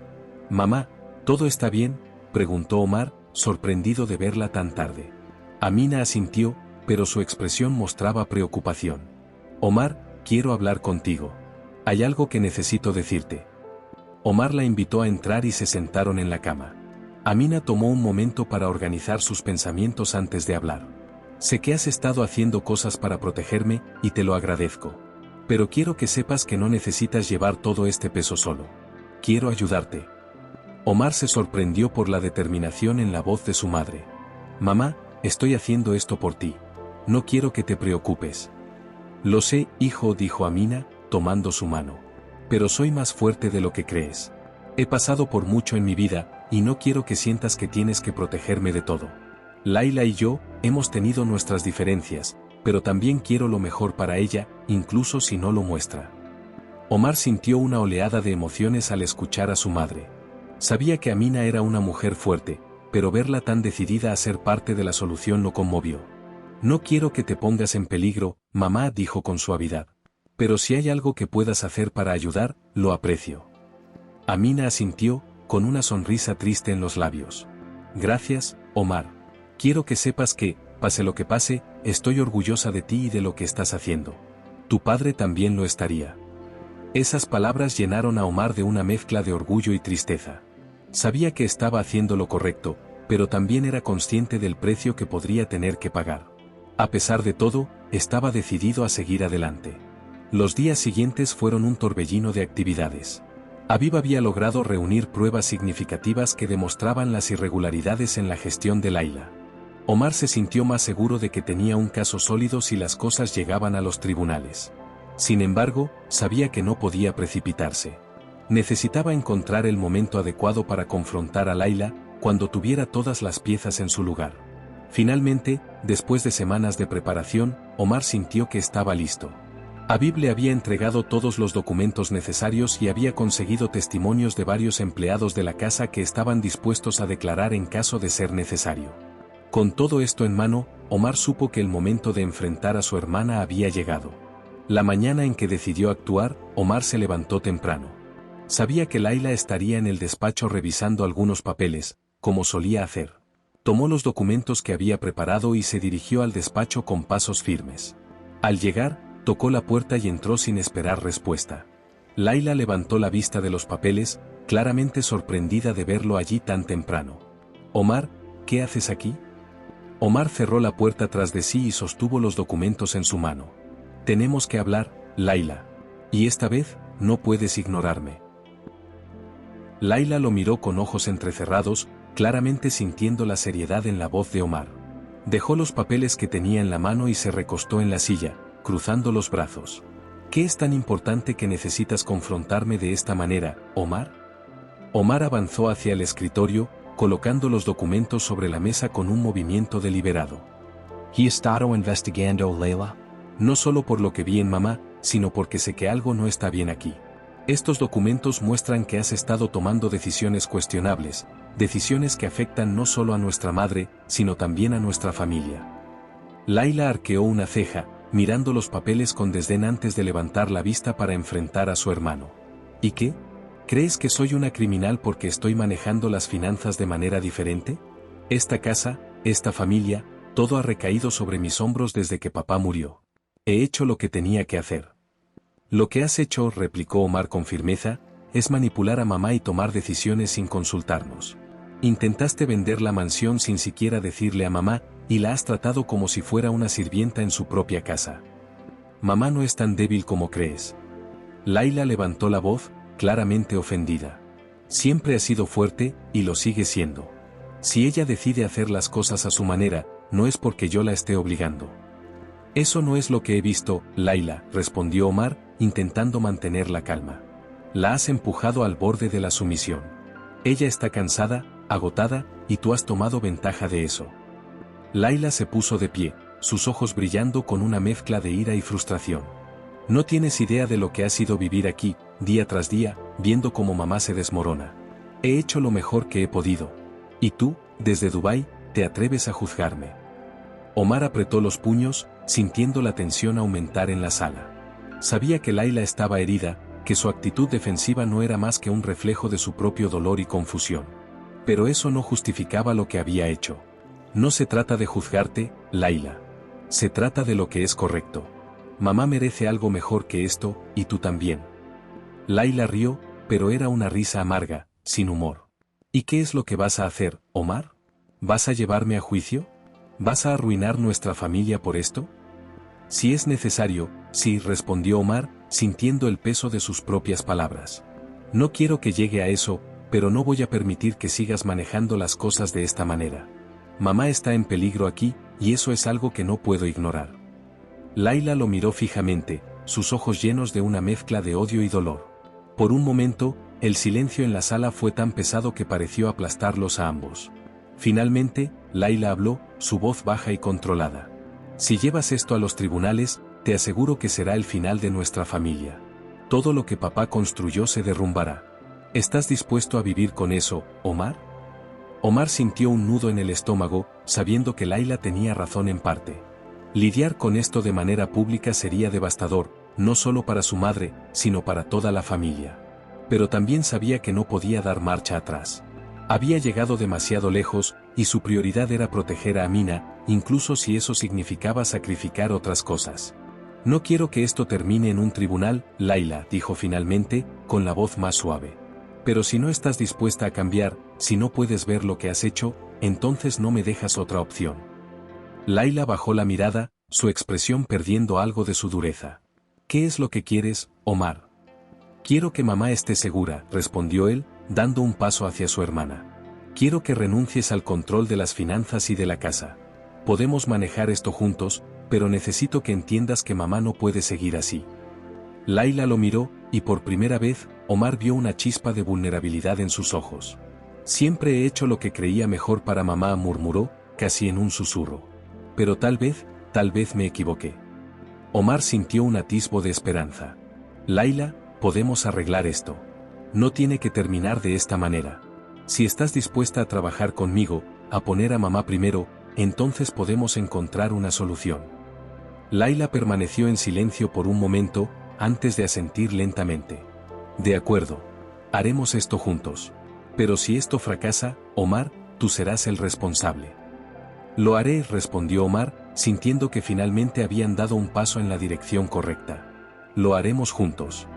«Mamá, ¿todo está bien?», preguntó Omar, sorprendido de verla tan tarde. Amina asintió, pero su expresión mostraba preocupación. «Omar, quiero hablar contigo. Hay algo que necesito decirte». Omar la invitó a entrar y se sentaron en la cama. Amina tomó un momento para organizar sus pensamientos antes de hablar. «Sé que has estado haciendo cosas para protegerme, y te lo agradezco. Pero quiero que sepas que no necesitas llevar todo este peso solo. Quiero ayudarte». Omar se sorprendió por la determinación en la voz de su madre. «Mamá, estoy haciendo esto por ti. No quiero que te preocupes». «Lo sé, hijo», dijo Amina, tomando su mano. «Pero soy más fuerte de lo que crees. He pasado por mucho en mi vida, y no quiero que sientas que tienes que protegerme de todo. Laila y yo, hemos tenido nuestras diferencias, pero también quiero lo mejor para ella, incluso si no lo muestra». Omar sintió una oleada de emociones al escuchar a su madre. Sabía que Amina era una mujer fuerte, pero verla tan decidida a ser parte de la solución lo conmovió. «No quiero que te pongas en peligro», mamá dijo con suavidad. «Pero si hay algo que puedas hacer para ayudar, lo aprecio». Amina asintió, con una sonrisa triste en los labios. «Gracias, Omar. Quiero que sepas que, pase lo que pase, estoy orgullosa de ti y de lo que estás haciendo. Tu padre también lo estaría». Esas palabras llenaron a Omar de una mezcla de orgullo y tristeza. Sabía que estaba haciendo lo correcto, pero también era consciente del precio que podría tener que pagar. A pesar de todo, estaba decidido a seguir adelante. Los días siguientes fueron un torbellino de actividades. Habib había logrado reunir pruebas significativas que demostraban las irregularidades en la gestión de Laila. Omar se sintió más seguro de que tenía un caso sólido si las cosas llegaban a los tribunales. Sin embargo, sabía que no podía precipitarse. Necesitaba encontrar el momento adecuado para confrontar a Laila, cuando tuviera todas las piezas en su lugar. Finalmente, después de semanas de preparación, Omar sintió que estaba listo. Habib le había entregado todos los documentos necesarios y había conseguido testimonios de varios empleados de la casa que estaban dispuestos a declarar en caso de ser necesario. Con todo esto en mano, Omar supo que el momento de enfrentar a su hermana había llegado. La mañana en que decidió actuar, Omar se levantó temprano. Sabía que Laila estaría en el despacho revisando algunos papeles, como solía hacer. Tomó los documentos que había preparado y se dirigió al despacho con pasos firmes. Al llegar, tocó la puerta y entró sin esperar respuesta. Laila levantó la vista de los papeles, claramente sorprendida de verlo allí tan temprano. «Omar, ¿qué haces aquí?» Omar cerró la puerta tras de sí y sostuvo los documentos en su mano. «Tenemos que hablar, Laila. Y esta vez, no puedes ignorarme». Laila lo miró con ojos entrecerrados, claramente sintiendo la seriedad en la voz de Omar. Dejó los papeles que tenía en la mano y se recostó en la silla, cruzando los brazos. «¿Qué es tan importante que necesitas confrontarme de esta manera, Omar?» Omar avanzó hacia el escritorio, colocando los documentos sobre la mesa con un movimiento deliberado. ¿He estado investigando, Leila? No solo por lo que vi en mamá, sino porque sé que algo no está bien aquí. Estos documentos muestran que has estado tomando decisiones cuestionables, decisiones que afectan no solo a nuestra madre, sino también a nuestra familia. Laila arqueó una ceja, mirando los papeles con desdén antes de levantar la vista para enfrentar a su hermano. ¿Y qué? ¿Crees que soy una criminal porque estoy manejando las finanzas de manera diferente? Esta casa, esta familia, todo ha recaído sobre mis hombros desde que papá murió. He hecho lo que tenía que hacer. Lo que has hecho, replicó Omar con firmeza, es manipular a mamá y tomar decisiones sin consultarnos. Intentaste vender la mansión sin siquiera decirle a mamá, y la has tratado como si fuera una sirvienta en su propia casa. Mamá no es tan débil como crees. Laila levantó la voz, claramente ofendida. Siempre ha sido fuerte, y lo sigue siendo. Si ella decide hacer las cosas a su manera, no es porque yo la esté obligando. Eso no es lo que he visto, Laila, respondió Omar, intentando mantener la calma. La has empujado al borde de la sumisión. Ella está cansada, agotada, y tú has tomado ventaja de eso. Laila se puso de pie, sus ojos brillando con una mezcla de ira y frustración. No tienes idea de lo que ha sido vivir aquí, día tras día, viendo cómo mamá se desmorona. He hecho lo mejor que he podido. Y tú, desde Dubái, te atreves a juzgarme. Omar apretó los puños, sintiendo la tensión aumentar en la sala. Sabía que Laila estaba herida, que su actitud defensiva no era más que un reflejo de su propio dolor y confusión. Pero eso no justificaba lo que había hecho. No se trata de juzgarte, Laila. Se trata de lo que es correcto. Mamá merece algo mejor que esto, y tú también. Laila rió, pero era una risa amarga, sin humor. ¿Y qué es lo que vas a hacer, Omar? ¿Vas a llevarme a juicio? ¿Vas a arruinar nuestra familia por esto? Si es necesario, sí, respondió Omar, sintiendo el peso de sus propias palabras. No quiero que llegue a eso, pero no voy a permitir que sigas manejando las cosas de esta manera. Mamá está en peligro aquí, y eso es algo que no puedo ignorar. Laila lo miró fijamente, sus ojos llenos de una mezcla de odio y dolor. Por un momento, el silencio en la sala fue tan pesado que pareció aplastarlos a ambos. Finalmente, Laila habló, su voz baja y controlada. Si llevas esto a los tribunales, te aseguro que será el final de nuestra familia. Todo lo que papá construyó se derrumbará. ¿Estás dispuesto a vivir con eso, Omar? Omar sintió un nudo en el estómago, sabiendo que Laila tenía razón en parte. Lidiar con esto de manera pública sería devastador, no solo para su madre, sino para toda la familia. Pero también sabía que no podía dar marcha atrás. Había llegado demasiado lejos, y su prioridad era proteger a Amina, incluso si eso significaba sacrificar otras cosas. No quiero que esto termine en un tribunal, Laila, dijo finalmente, con la voz más suave. Pero si no estás dispuesta a cambiar, si no puedes ver lo que has hecho, entonces no me dejas otra opción. Laila bajó la mirada, su expresión perdiendo algo de su dureza. ¿Qué es lo que quieres, Omar? Quiero que mamá esté segura, respondió él, dando un paso hacia su hermana. Quiero que renuncies al control de las finanzas y de la casa. Podemos manejar esto juntos, pero necesito que entiendas que mamá no puede seguir así. Laila lo miró, y por primera vez, Omar vio una chispa de vulnerabilidad en sus ojos. Siempre he hecho lo que creía mejor para mamá, murmuró, casi en un susurro. Pero tal vez me equivoqué. Omar sintió un atisbo de esperanza. Layla, podemos arreglar esto. No tiene que terminar de esta manera. Si estás dispuesta a trabajar conmigo, a poner a mamá primero, entonces podemos encontrar una solución. Layla permaneció en silencio por un momento, antes de asentir lentamente. De acuerdo. Haremos esto juntos. Pero si esto fracasa, Omar, tú serás el responsable. Lo haré, respondió Omar, sintiendo que finalmente habían dado un paso en la dirección correcta. Lo haremos juntos.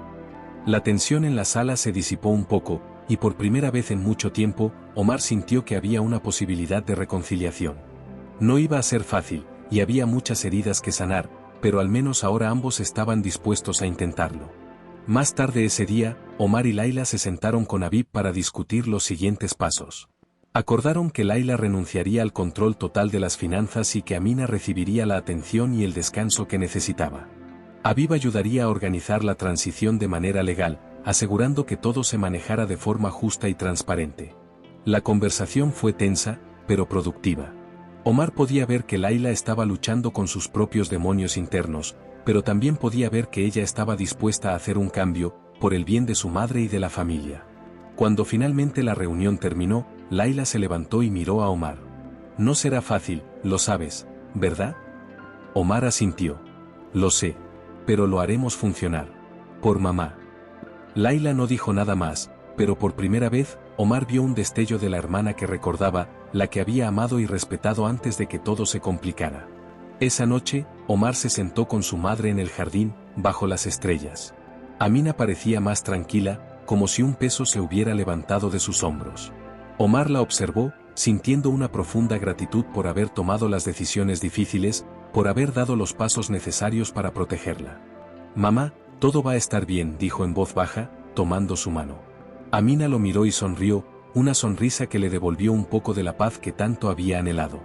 La tensión en la sala se disipó un poco, y por primera vez en mucho tiempo, Omar sintió que había una posibilidad de reconciliación. No iba a ser fácil, y había muchas heridas que sanar, pero al menos ahora ambos estaban dispuestos a intentarlo. Más tarde ese día, Omar y Layla se sentaron con Habib para discutir los siguientes pasos. Acordaron que Layla renunciaría al control total de las finanzas y que Amina recibiría la atención y el descanso que necesitaba. Habib ayudaría a organizar la transición de manera legal, asegurando que todo se manejara de forma justa y transparente. La conversación fue tensa, pero productiva. Omar podía ver que Layla estaba luchando con sus propios demonios internos, pero también podía ver que ella estaba dispuesta a hacer un cambio, por el bien de su madre y de la familia. Cuando finalmente la reunión terminó, Layla se levantó y miró a Omar. No será fácil, lo sabes, ¿verdad? Omar asintió. Lo sé. Pero lo haremos funcionar. Por mamá. Layla no dijo nada más, pero por primera vez, Omar vio un destello de la hermana que recordaba, la que había amado y respetado antes de que todo se complicara. Esa noche, Omar se sentó con su madre en el jardín, bajo las estrellas. Amina parecía más tranquila, como si un peso se hubiera levantado de sus hombros. Omar la observó, sintiendo una profunda gratitud por haber tomado las decisiones difíciles, por haber dado los pasos necesarios para protegerla. Mamá, todo va a estar bien, dijo en voz baja, tomando su mano. Amina lo miró y sonrió, una sonrisa que le devolvió un poco de la paz que tanto había anhelado.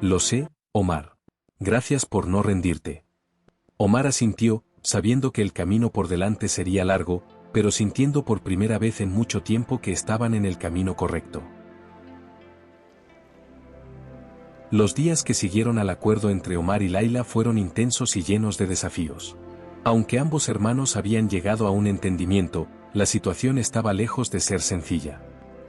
Lo sé, Omar. Gracias por no rendirte. Omar asintió, sabiendo que el camino por delante sería largo, pero sintiendo por primera vez en mucho tiempo que estaban en el camino correcto. Los días que siguieron al acuerdo entre Omar y Layla fueron intensos y llenos de desafíos. Aunque ambos hermanos habían llegado a un entendimiento, la situación estaba lejos de ser sencilla.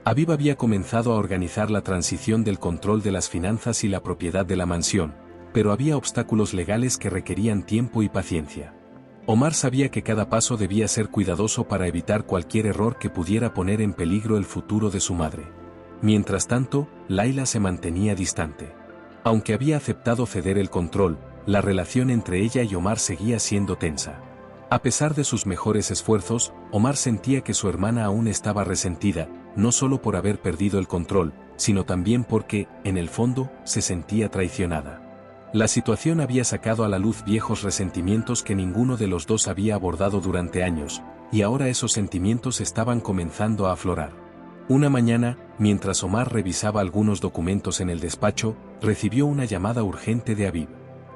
Habib había comenzado a organizar la transición del control de las finanzas y la propiedad de la mansión, pero había obstáculos legales que requerían tiempo y paciencia. Omar sabía que cada paso debía ser cuidadoso para evitar cualquier error que pudiera poner en peligro el futuro de su madre. Mientras tanto, Layla se mantenía distante. Aunque había aceptado ceder el control, la relación entre ella y Omar seguía siendo tensa. A pesar de sus mejores esfuerzos, Omar sentía que su hermana aún estaba resentida, no solo por haber perdido el control, sino también porque, en el fondo, se sentía traicionada. La situación había sacado a la luz viejos resentimientos que ninguno de los dos había abordado durante años, y ahora esos sentimientos estaban comenzando a aflorar. Una mañana, mientras Omar revisaba algunos documentos en el despacho, recibió una llamada urgente de Habib.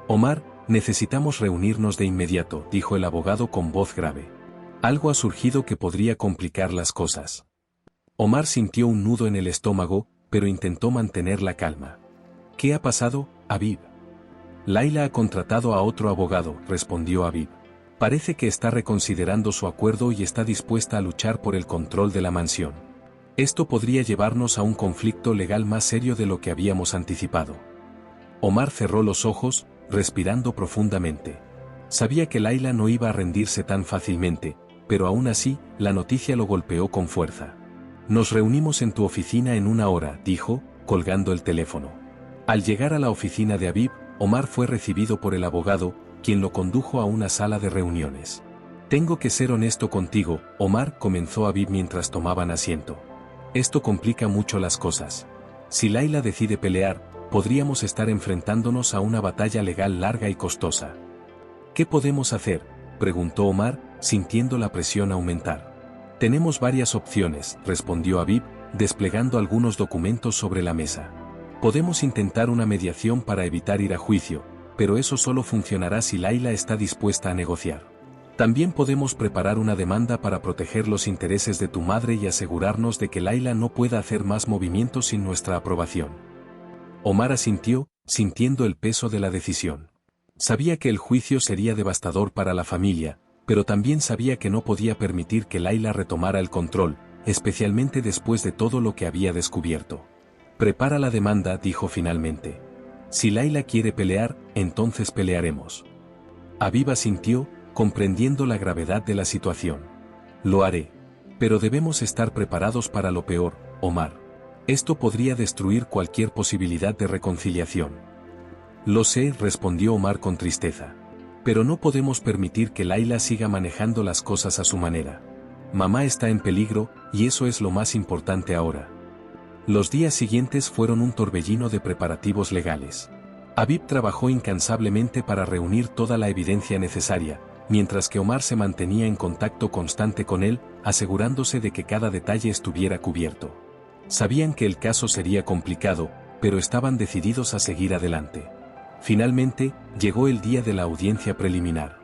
Omar, necesitamos reunirnos de inmediato, dijo el abogado con voz grave. Algo ha surgido que podría complicar las cosas. Omar sintió un nudo en el estómago, pero intentó mantener la calma. ¿Qué ha pasado, Habib? Layla ha contratado a otro abogado, respondió Habib. Parece que está reconsiderando su acuerdo y está dispuesta a luchar por el control de la mansión. Esto podría llevarnos a un conflicto legal más serio de lo que habíamos anticipado. Omar cerró los ojos, respirando profundamente. Sabía que Layla no iba a rendirse tan fácilmente, pero aún así, la noticia lo golpeó con fuerza. Nos reunimos en tu oficina en 1 hora, dijo, colgando el teléfono. Al llegar a la oficina de Habib, Omar fue recibido por el abogado, quien lo condujo a una sala de reuniones. Tengo que ser honesto contigo, Omar, comenzó Habib mientras tomaban asiento. Esto complica mucho las cosas. Si Layla decide pelear, podríamos estar enfrentándonos a una batalla legal larga y costosa. ¿Qué podemos hacer?, preguntó Omar, sintiendo la presión aumentar. Tenemos varias opciones, respondió Habib, desplegando algunos documentos sobre la mesa. Podemos intentar una mediación para evitar ir a juicio, pero eso solo funcionará si Layla está dispuesta a negociar. También podemos preparar una demanda para proteger los intereses de tu madre y asegurarnos de que Layla no pueda hacer más movimientos sin nuestra aprobación. Omar asintió, sintiendo el peso de la decisión. Sabía que el juicio sería devastador para la familia, pero también sabía que no podía permitir que Layla retomara el control, especialmente después de todo lo que había descubierto. Prepara la demanda, dijo finalmente. Si Layla quiere pelear, entonces pelearemos. Aviv asintió, comprendiendo la gravedad de la situación. Lo haré. Pero debemos estar preparados para lo peor, Omar. Esto podría destruir cualquier posibilidad de reconciliación. Lo sé, respondió Omar con tristeza. Pero no podemos permitir que Layla siga manejando las cosas a su manera. Mamá está en peligro, y eso es lo más importante ahora. Los días siguientes fueron un torbellino de preparativos legales. Aviv trabajó incansablemente para reunir toda la evidencia necesaria, mientras que Omar se mantenía en contacto constante con él, asegurándose de que cada detalle estuviera cubierto. Sabían que el caso sería complicado, pero estaban decididos a seguir adelante. Finalmente, llegó el día de la audiencia preliminar.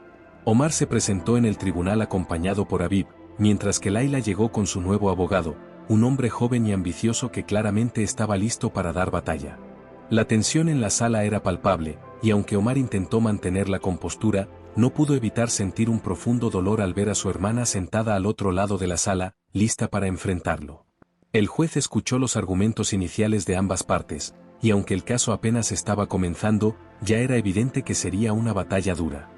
Omar se presentó en el tribunal acompañado por Aviv, mientras que Layla llegó con su nuevo abogado, un hombre joven y ambicioso que claramente estaba listo para dar batalla. La tensión en la sala era palpable, y aunque Omar intentó mantener la compostura, no pudo evitar sentir un profundo dolor al ver a su hermana sentada al otro lado de la sala, lista para enfrentarlo. El juez escuchó los argumentos iniciales de ambas partes, y aunque el caso apenas estaba comenzando, ya era evidente que sería una batalla dura.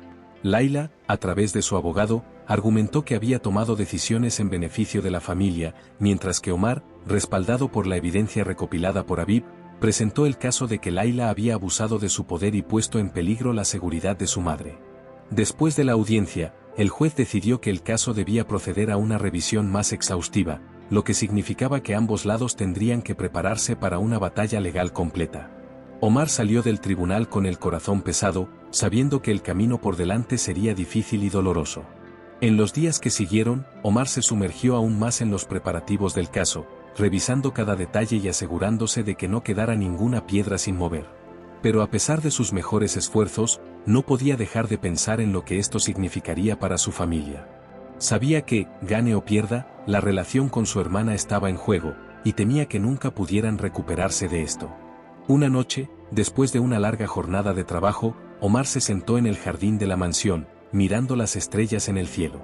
Layla, a través de su abogado, argumentó que había tomado decisiones en beneficio de la familia, mientras que Omar, respaldado por la evidencia recopilada por Aviv, presentó el caso de que Layla había abusado de su poder y puesto en peligro la seguridad de su madre. Después de la audiencia, el juez decidió que el caso debía proceder a una revisión más exhaustiva, lo que significaba que ambos lados tendrían que prepararse para una batalla legal completa. Omar salió del tribunal con el corazón pesado, sabiendo que el camino por delante sería difícil y doloroso. En los días que siguieron, Omar se sumergió aún más en los preparativos del caso, revisando cada detalle y asegurándose de que no quedara ninguna piedra sin mover. Pero a pesar de sus mejores esfuerzos, no podía dejar de pensar en lo que esto significaría para su familia. Sabía que, gane o pierda, la relación con su hermana estaba en juego, y temía que nunca pudieran recuperarse de esto. Una noche, después de una larga jornada de trabajo, Omar se sentó en el jardín de la mansión, mirando las estrellas en el cielo.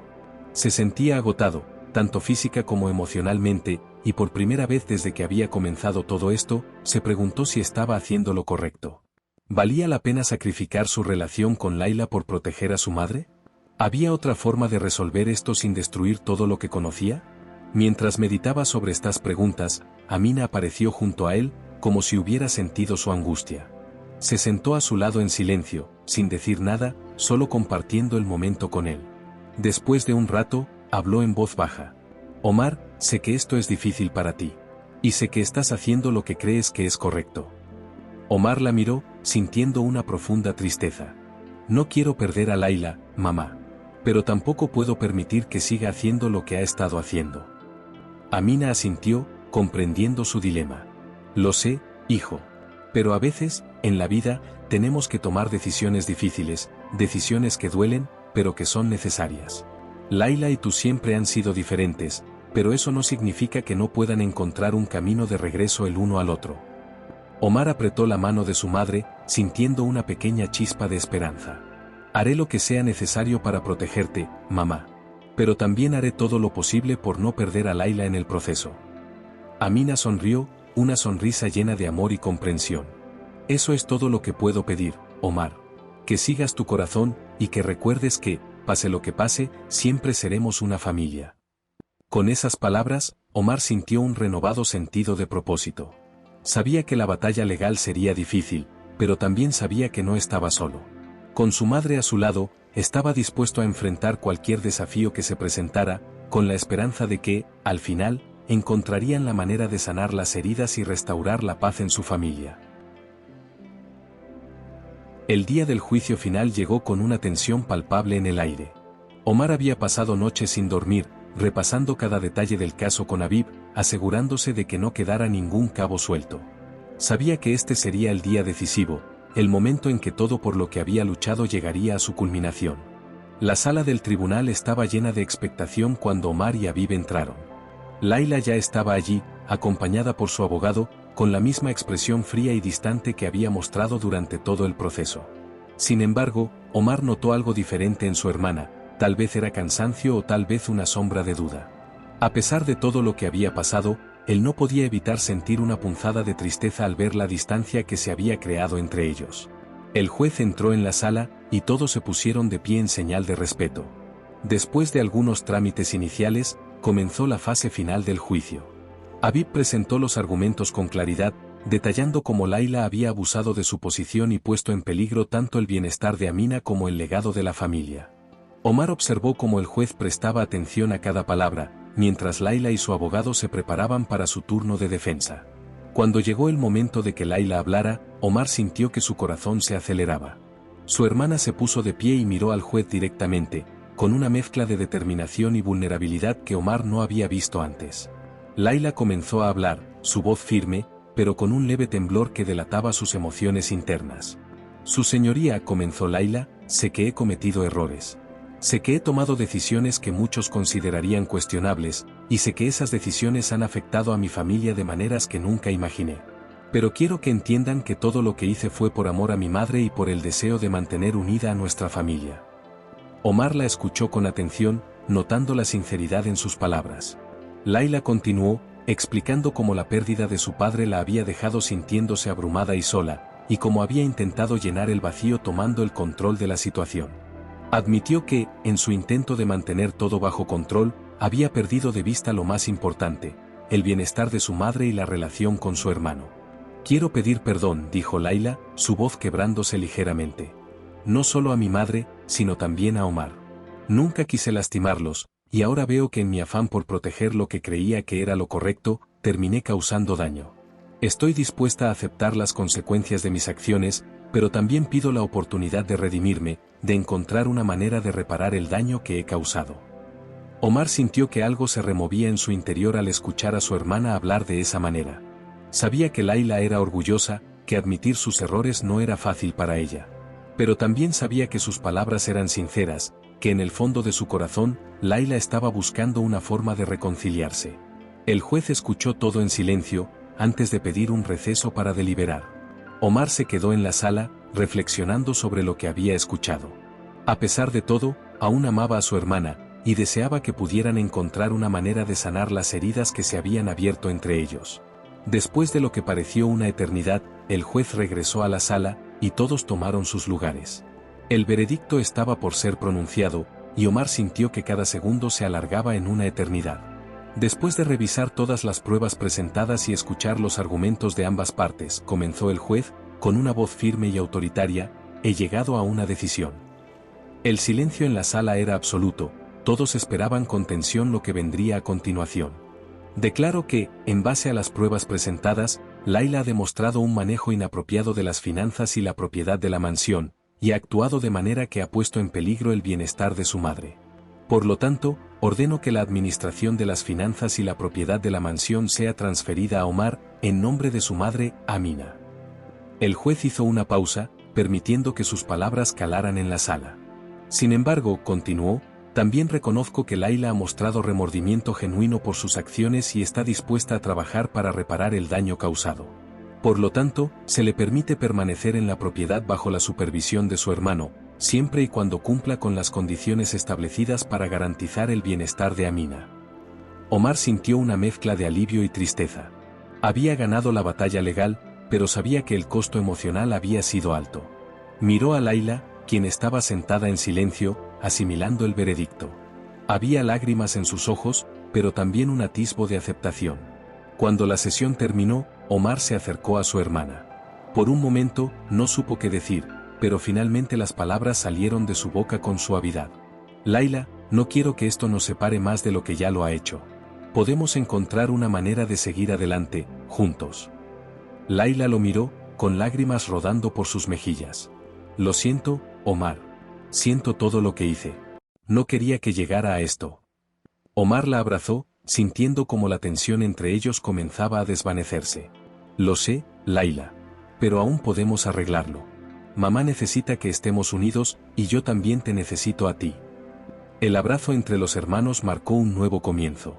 Se sentía agotado, tanto física como emocionalmente, y por primera vez desde que había comenzado todo esto, se preguntó si estaba haciendo lo correcto. ¿Valía la pena sacrificar su relación con Layla por proteger a su madre? ¿Había otra forma de resolver esto sin destruir todo lo que conocía? Mientras meditaba sobre estas preguntas, Amina apareció junto a él, como si hubiera sentido su angustia. Se sentó a su lado en silencio, sin decir nada, solo compartiendo el momento con él. Después de un rato, habló en voz baja. Omar, sé que esto es difícil para ti. Y sé que estás haciendo lo que crees que es correcto. Omar la miró, sintiendo una profunda tristeza. No quiero perder a Layla, mamá. Pero tampoco puedo permitir que siga haciendo lo que ha estado haciendo. Amina asintió, comprendiendo su dilema. Lo sé, hijo. Pero a veces, en la vida, tenemos que tomar decisiones difíciles, decisiones que duelen, pero que son necesarias. Layla y tú siempre han sido diferentes, pero eso no significa que no puedan encontrar un camino de regreso el uno al otro. Omar apretó la mano de su madre, sintiendo una pequeña chispa de esperanza. Haré lo que sea necesario para protegerte, mamá. Pero también haré todo lo posible por no perder a Layla en el proceso. Amina sonrió, una sonrisa llena de amor y comprensión. Eso es todo lo que puedo pedir, Omar. Que sigas tu corazón, y que recuerdes que, pase lo que pase, siempre seremos una familia. Con esas palabras, Omar sintió un renovado sentido de propósito. Sabía que la batalla legal sería difícil, pero también sabía que no estaba solo. Con su madre a su lado, estaba dispuesto a enfrentar cualquier desafío que se presentara, con la esperanza de que, al final, encontrarían la manera de sanar las heridas y restaurar la paz en su familia. El día del juicio final llegó con una tensión palpable en el aire. Omar había pasado noches sin dormir, repasando cada detalle del caso con Aviv, asegurándose de que no quedara ningún cabo suelto. Sabía que este sería el día decisivo, el momento en que todo por lo que había luchado llegaría a su culminación. La sala del tribunal estaba llena de expectación cuando Omar y Aviv entraron. Layla ya estaba allí, acompañada por su abogado, con la misma expresión fría y distante que había mostrado durante todo el proceso. Sin embargo, Omar notó algo diferente en su hermana, tal vez era cansancio o tal vez una sombra de duda. A pesar de todo lo que había pasado, él no podía evitar sentir una punzada de tristeza al ver la distancia que se había creado entre ellos. El juez entró en la sala, y todos se pusieron de pie en señal de respeto. Después de algunos trámites iniciales, comenzó la fase final del juicio. Habib presentó los argumentos con claridad, detallando cómo Layla había abusado de su posición y puesto en peligro tanto el bienestar de Amina como el legado de la familia. Omar observó cómo el juez prestaba atención a cada palabra, mientras Layla y su abogado se preparaban para su turno de defensa. Cuando llegó el momento de que Layla hablara, Omar sintió que su corazón se aceleraba. Su hermana se puso de pie y miró al juez directamente, con una mezcla de determinación y vulnerabilidad que Omar no había visto antes. Layla comenzó a hablar, su voz firme, pero con un leve temblor que delataba sus emociones internas. Su señoría, comenzó Layla, sé que he cometido errores. Sé que he tomado decisiones que muchos considerarían cuestionables, y sé que esas decisiones han afectado a mi familia de maneras que nunca imaginé. Pero quiero que entiendan que todo lo que hice fue por amor a mi madre y por el deseo de mantener unida a nuestra familia. Omar la escuchó con atención, notando la sinceridad en sus palabras. Layla continuó, explicando cómo la pérdida de su padre la había dejado sintiéndose abrumada y sola, y cómo había intentado llenar el vacío tomando el control de la situación. Admitió que, en su intento de mantener todo bajo control, había perdido de vista lo más importante, el bienestar de su madre y la relación con su hermano. Quiero pedir perdón, dijo Layla, su voz quebrándose ligeramente. No solo a mi madre, sino también a Omar. Nunca quise lastimarlos, y ahora veo que en mi afán por proteger lo que creía que era lo correcto, terminé causando daño. Estoy dispuesta a aceptar las consecuencias de mis acciones, pero también pido la oportunidad de redimirme, de encontrar una manera de reparar el daño que he causado. Omar sintió que algo se removía en su interior al escuchar a su hermana hablar de esa manera. Sabía que Layla era orgullosa, que admitir sus errores no era fácil para ella. Pero también sabía que sus palabras eran sinceras, que en el fondo de su corazón, Layla estaba buscando una forma de reconciliarse. El juez escuchó todo en silencio, antes de pedir un receso para deliberar. Omar se quedó en la sala, reflexionando sobre lo que había escuchado. A pesar de todo, aún amaba a su hermana, y deseaba que pudieran encontrar una manera de sanar las heridas que se habían abierto entre ellos. Después de lo que pareció una eternidad, el juez regresó a la sala, y todos tomaron sus lugares. El veredicto estaba por ser pronunciado, y Omar sintió que cada segundo se alargaba en una eternidad. Después de revisar todas las pruebas presentadas y escuchar los argumentos de ambas partes, comenzó el juez, con una voz firme y autoritaria, he llegado a una decisión. El silencio en la sala era absoluto, todos esperaban con tensión lo que vendría a continuación. Declaro que, en base a las pruebas presentadas, Layla ha demostrado un manejo inapropiado de las finanzas y la propiedad de la mansión, y ha actuado de manera que ha puesto en peligro el bienestar de su madre. Por lo tanto, ordeno que la administración de las finanzas y la propiedad de la mansión sea transferida a Omar, en nombre de su madre, Amina. El juez hizo una pausa, permitiendo que sus palabras calaran en la sala. Sin embargo, continuó, también reconozco que Layla ha mostrado remordimiento genuino por sus acciones y está dispuesta a trabajar para reparar el daño causado. Por lo tanto, se le permite permanecer en la propiedad bajo la supervisión de su hermano, siempre y cuando cumpla con las condiciones establecidas para garantizar el bienestar de Amina. Omar sintió una mezcla de alivio y tristeza. Había ganado la batalla legal, pero sabía que el costo emocional había sido alto. Miró a Layla, quien estaba sentada en silencio, asimilando el veredicto. Había lágrimas en sus ojos, pero también un atisbo de aceptación. Cuando la sesión terminó, Omar se acercó a su hermana. Por un momento, no supo qué decir, pero finalmente las palabras salieron de su boca con suavidad. Layla, no quiero que esto nos separe más de lo que ya lo ha hecho. Podemos encontrar una manera de seguir adelante, juntos. Layla lo miró, con lágrimas rodando por sus mejillas. Lo siento, Omar. Siento todo lo que hice. No quería que llegara a esto. Omar la abrazó, sintiendo como la tensión entre ellos comenzaba a desvanecerse. Lo sé, Layla. Pero aún podemos arreglarlo. Mamá necesita que estemos unidos, y yo también te necesito a ti. El abrazo entre los hermanos marcó un nuevo comienzo.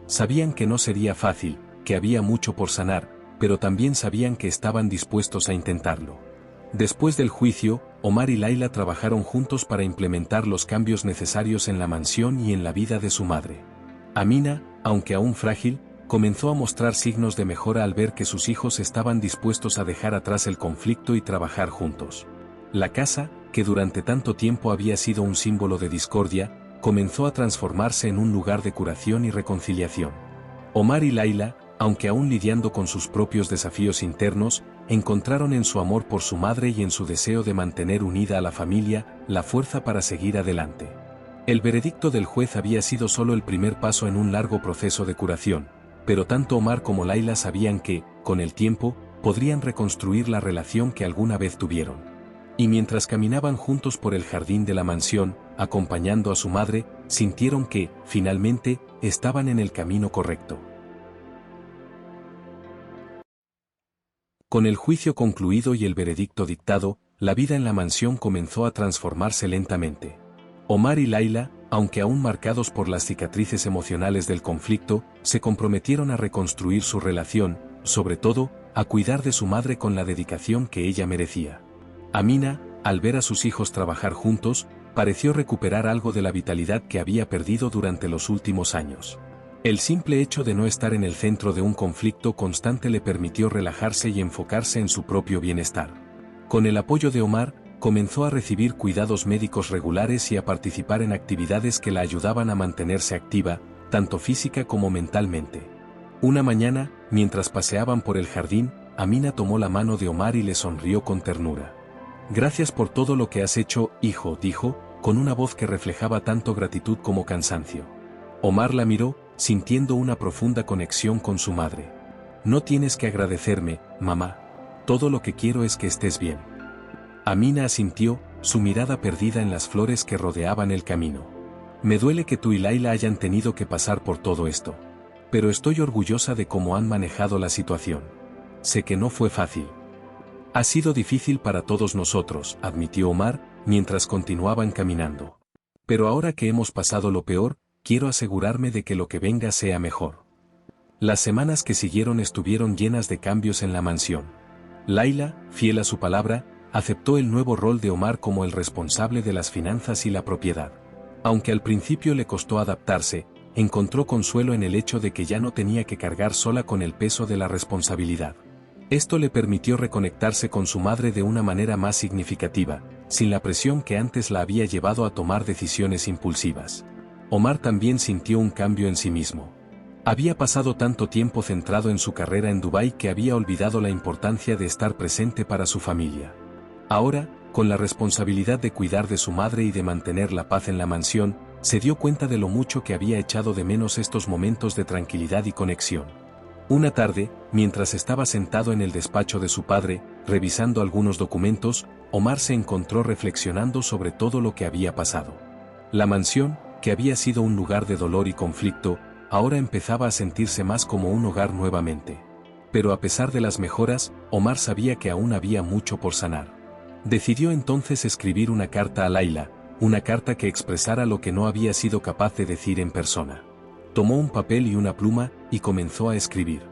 Sabían que no sería fácil, que había mucho por sanar, pero también sabían que estaban dispuestos a intentarlo. Después del juicio, Omar y Laila trabajaron juntos para implementar los cambios necesarios en la mansión y en la vida de su madre. Amina, aunque aún frágil, comenzó a mostrar signos de mejora al ver que sus hijos estaban dispuestos a dejar atrás el conflicto y trabajar juntos. La casa, que durante tanto tiempo había sido un símbolo de discordia, comenzó a transformarse en un lugar de curación y reconciliación. Omar y Laila, aunque aún lidiando con sus propios desafíos internos, encontraron en su amor por su madre y en su deseo de mantener unida a la familia, la fuerza para seguir adelante. El veredicto del juez había sido solo el primer paso en un largo proceso de curación, pero tanto Omar como Laila sabían que, con el tiempo, podrían reconstruir la relación que alguna vez tuvieron. Y mientras caminaban juntos por el jardín de la mansión, acompañando a su madre, sintieron que, finalmente, estaban en el camino correcto. Con el juicio concluido y el veredicto dictado, la vida en la mansión comenzó a transformarse lentamente. Omar y Laila, aunque aún marcados por las cicatrices emocionales del conflicto, se comprometieron a reconstruir su relación, sobre todo, a cuidar de su madre con la dedicación que ella merecía. Amina, al ver a sus hijos trabajar juntos, pareció recuperar algo de la vitalidad que había perdido durante los últimos años. El simple hecho de no estar en el centro de un conflicto constante le permitió relajarse y enfocarse en su propio bienestar. Con el apoyo de Omar, comenzó a recibir cuidados médicos regulares y a participar en actividades que la ayudaban a mantenerse activa, tanto física como mentalmente. Una mañana, mientras paseaban por el jardín, Amina tomó la mano de Omar y le sonrió con ternura. «Gracias por todo lo que has hecho, hijo», dijo, con una voz que reflejaba tanto gratitud como cansancio. Omar la miró, sintiendo una profunda conexión con su madre. «No tienes que agradecerme, mamá. Todo lo que quiero es que estés bien». Amina asintió, su mirada perdida en las flores que rodeaban el camino. «Me duele que tú y Laila hayan tenido que pasar por todo esto. Pero estoy orgullosa de cómo han manejado la situación. Sé que no fue fácil». «Ha sido difícil para todos nosotros», admitió Omar, mientras continuaban caminando. «Pero ahora que hemos pasado lo peor, quiero asegurarme de que lo que venga sea mejor». Las semanas que siguieron estuvieron llenas de cambios en la mansión. Laila, fiel a su palabra, aceptó el nuevo rol de Omar como el responsable de las finanzas y la propiedad. Aunque al principio le costó adaptarse, encontró consuelo en el hecho de que ya no tenía que cargar sola con el peso de la responsabilidad. Esto le permitió reconectarse con su madre de una manera más significativa, sin la presión que antes la había llevado a tomar decisiones impulsivas. Omar también sintió un cambio en sí mismo. Había pasado tanto tiempo centrado en su carrera en Dubái que había olvidado la importancia de estar presente para su familia. Ahora, con la responsabilidad de cuidar de su madre y de mantener la paz en la mansión, se dio cuenta de lo mucho que había echado de menos estos momentos de tranquilidad y conexión. Una tarde, mientras estaba sentado en el despacho de su padre, revisando algunos documentos, Omar se encontró reflexionando sobre todo lo que había pasado. La mansión, que había sido un lugar de dolor y conflicto, ahora empezaba a sentirse más como un hogar nuevamente. Pero a pesar de las mejoras, Omar sabía que aún había mucho por sanar. Decidió entonces escribir una carta a Laila, una carta que expresara lo que no había sido capaz de decir en persona. Tomó un papel y una pluma, y comenzó a escribir.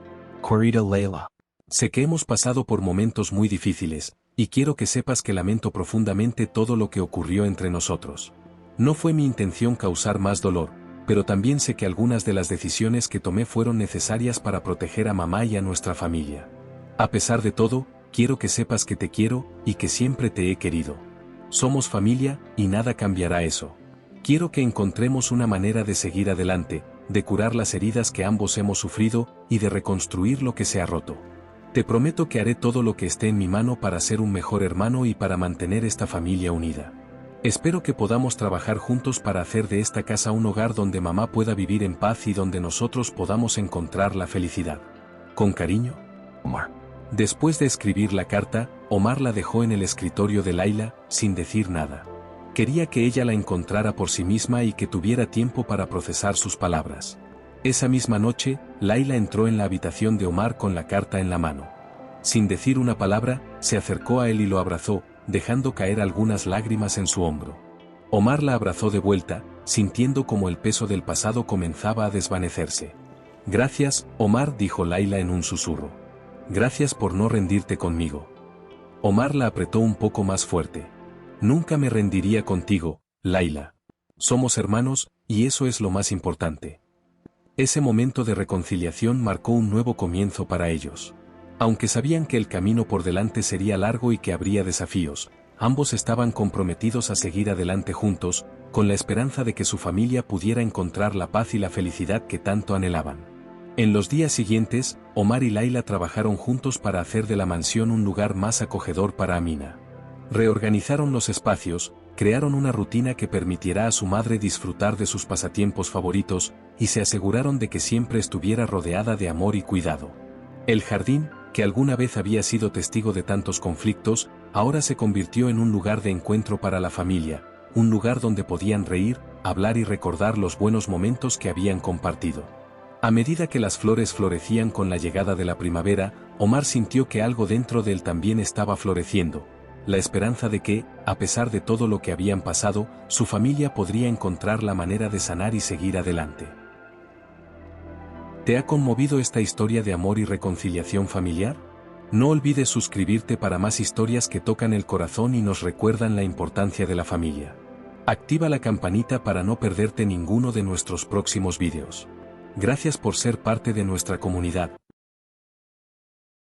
Querida Laila. Sé que hemos pasado por momentos muy difíciles, y quiero que sepas que lamento profundamente todo lo que ocurrió entre nosotros. No fue mi intención causar más dolor, pero también sé que algunas de las decisiones que tomé fueron necesarias para proteger a mamá y a nuestra familia. A pesar de todo, quiero que sepas que te quiero, y que siempre te he querido. Somos familia, y nada cambiará eso. Quiero que encontremos una manera de seguir adelante, de curar las heridas que ambos hemos sufrido, y de reconstruir lo que se ha roto. Te prometo que haré todo lo que esté en mi mano para ser un mejor hermano y para mantener esta familia unida. Espero que podamos trabajar juntos para hacer de esta casa un hogar donde mamá pueda vivir en paz y donde nosotros podamos encontrar la felicidad. Con cariño, Omar. Después de escribir la carta, Omar la dejó en el escritorio de Laila, sin decir nada. Quería que ella la encontrara por sí misma y que tuviera tiempo para procesar sus palabras. Esa misma noche, Laila entró en la habitación de Omar con la carta en la mano. Sin decir una palabra, se acercó a él y lo abrazó, dejando caer algunas lágrimas en su hombro. Omar la abrazó de vuelta, sintiendo como el peso del pasado comenzaba a desvanecerse. «Gracias, Omar», dijo Laila en un susurro. «Gracias por no rendirte conmigo». Omar la apretó un poco más fuerte. Nunca me rendiría contigo, Layla. Somos hermanos, y eso es lo más importante. Ese momento de reconciliación marcó un nuevo comienzo para ellos. Aunque sabían que el camino por delante sería largo y que habría desafíos, ambos estaban comprometidos a seguir adelante juntos, con la esperanza de que su familia pudiera encontrar la paz y la felicidad que tanto anhelaban. En los días siguientes, Omar y Layla trabajaron juntos para hacer de la mansión un lugar más acogedor para Amina. Reorganizaron los espacios, crearon una rutina que permitiera a su madre disfrutar de sus pasatiempos favoritos, y se aseguraron de que siempre estuviera rodeada de amor y cuidado. El jardín, que alguna vez había sido testigo de tantos conflictos, ahora se convirtió en un lugar de encuentro para la familia, un lugar donde podían reír, hablar y recordar los buenos momentos que habían compartido. A medida que las flores florecían con la llegada de la primavera, Omar sintió que algo dentro de él también estaba floreciendo, la esperanza de que, a pesar de todo lo que habían pasado, su familia podría encontrar la manera de sanar y seguir adelante. ¿Te ha conmovido esta historia de amor y reconciliación familiar? No olvides suscribirte para más historias que tocan el corazón y nos recuerdan la importancia de la familia. Activa la campanita para no perderte ninguno de nuestros próximos vídeos. Gracias por ser parte de nuestra comunidad.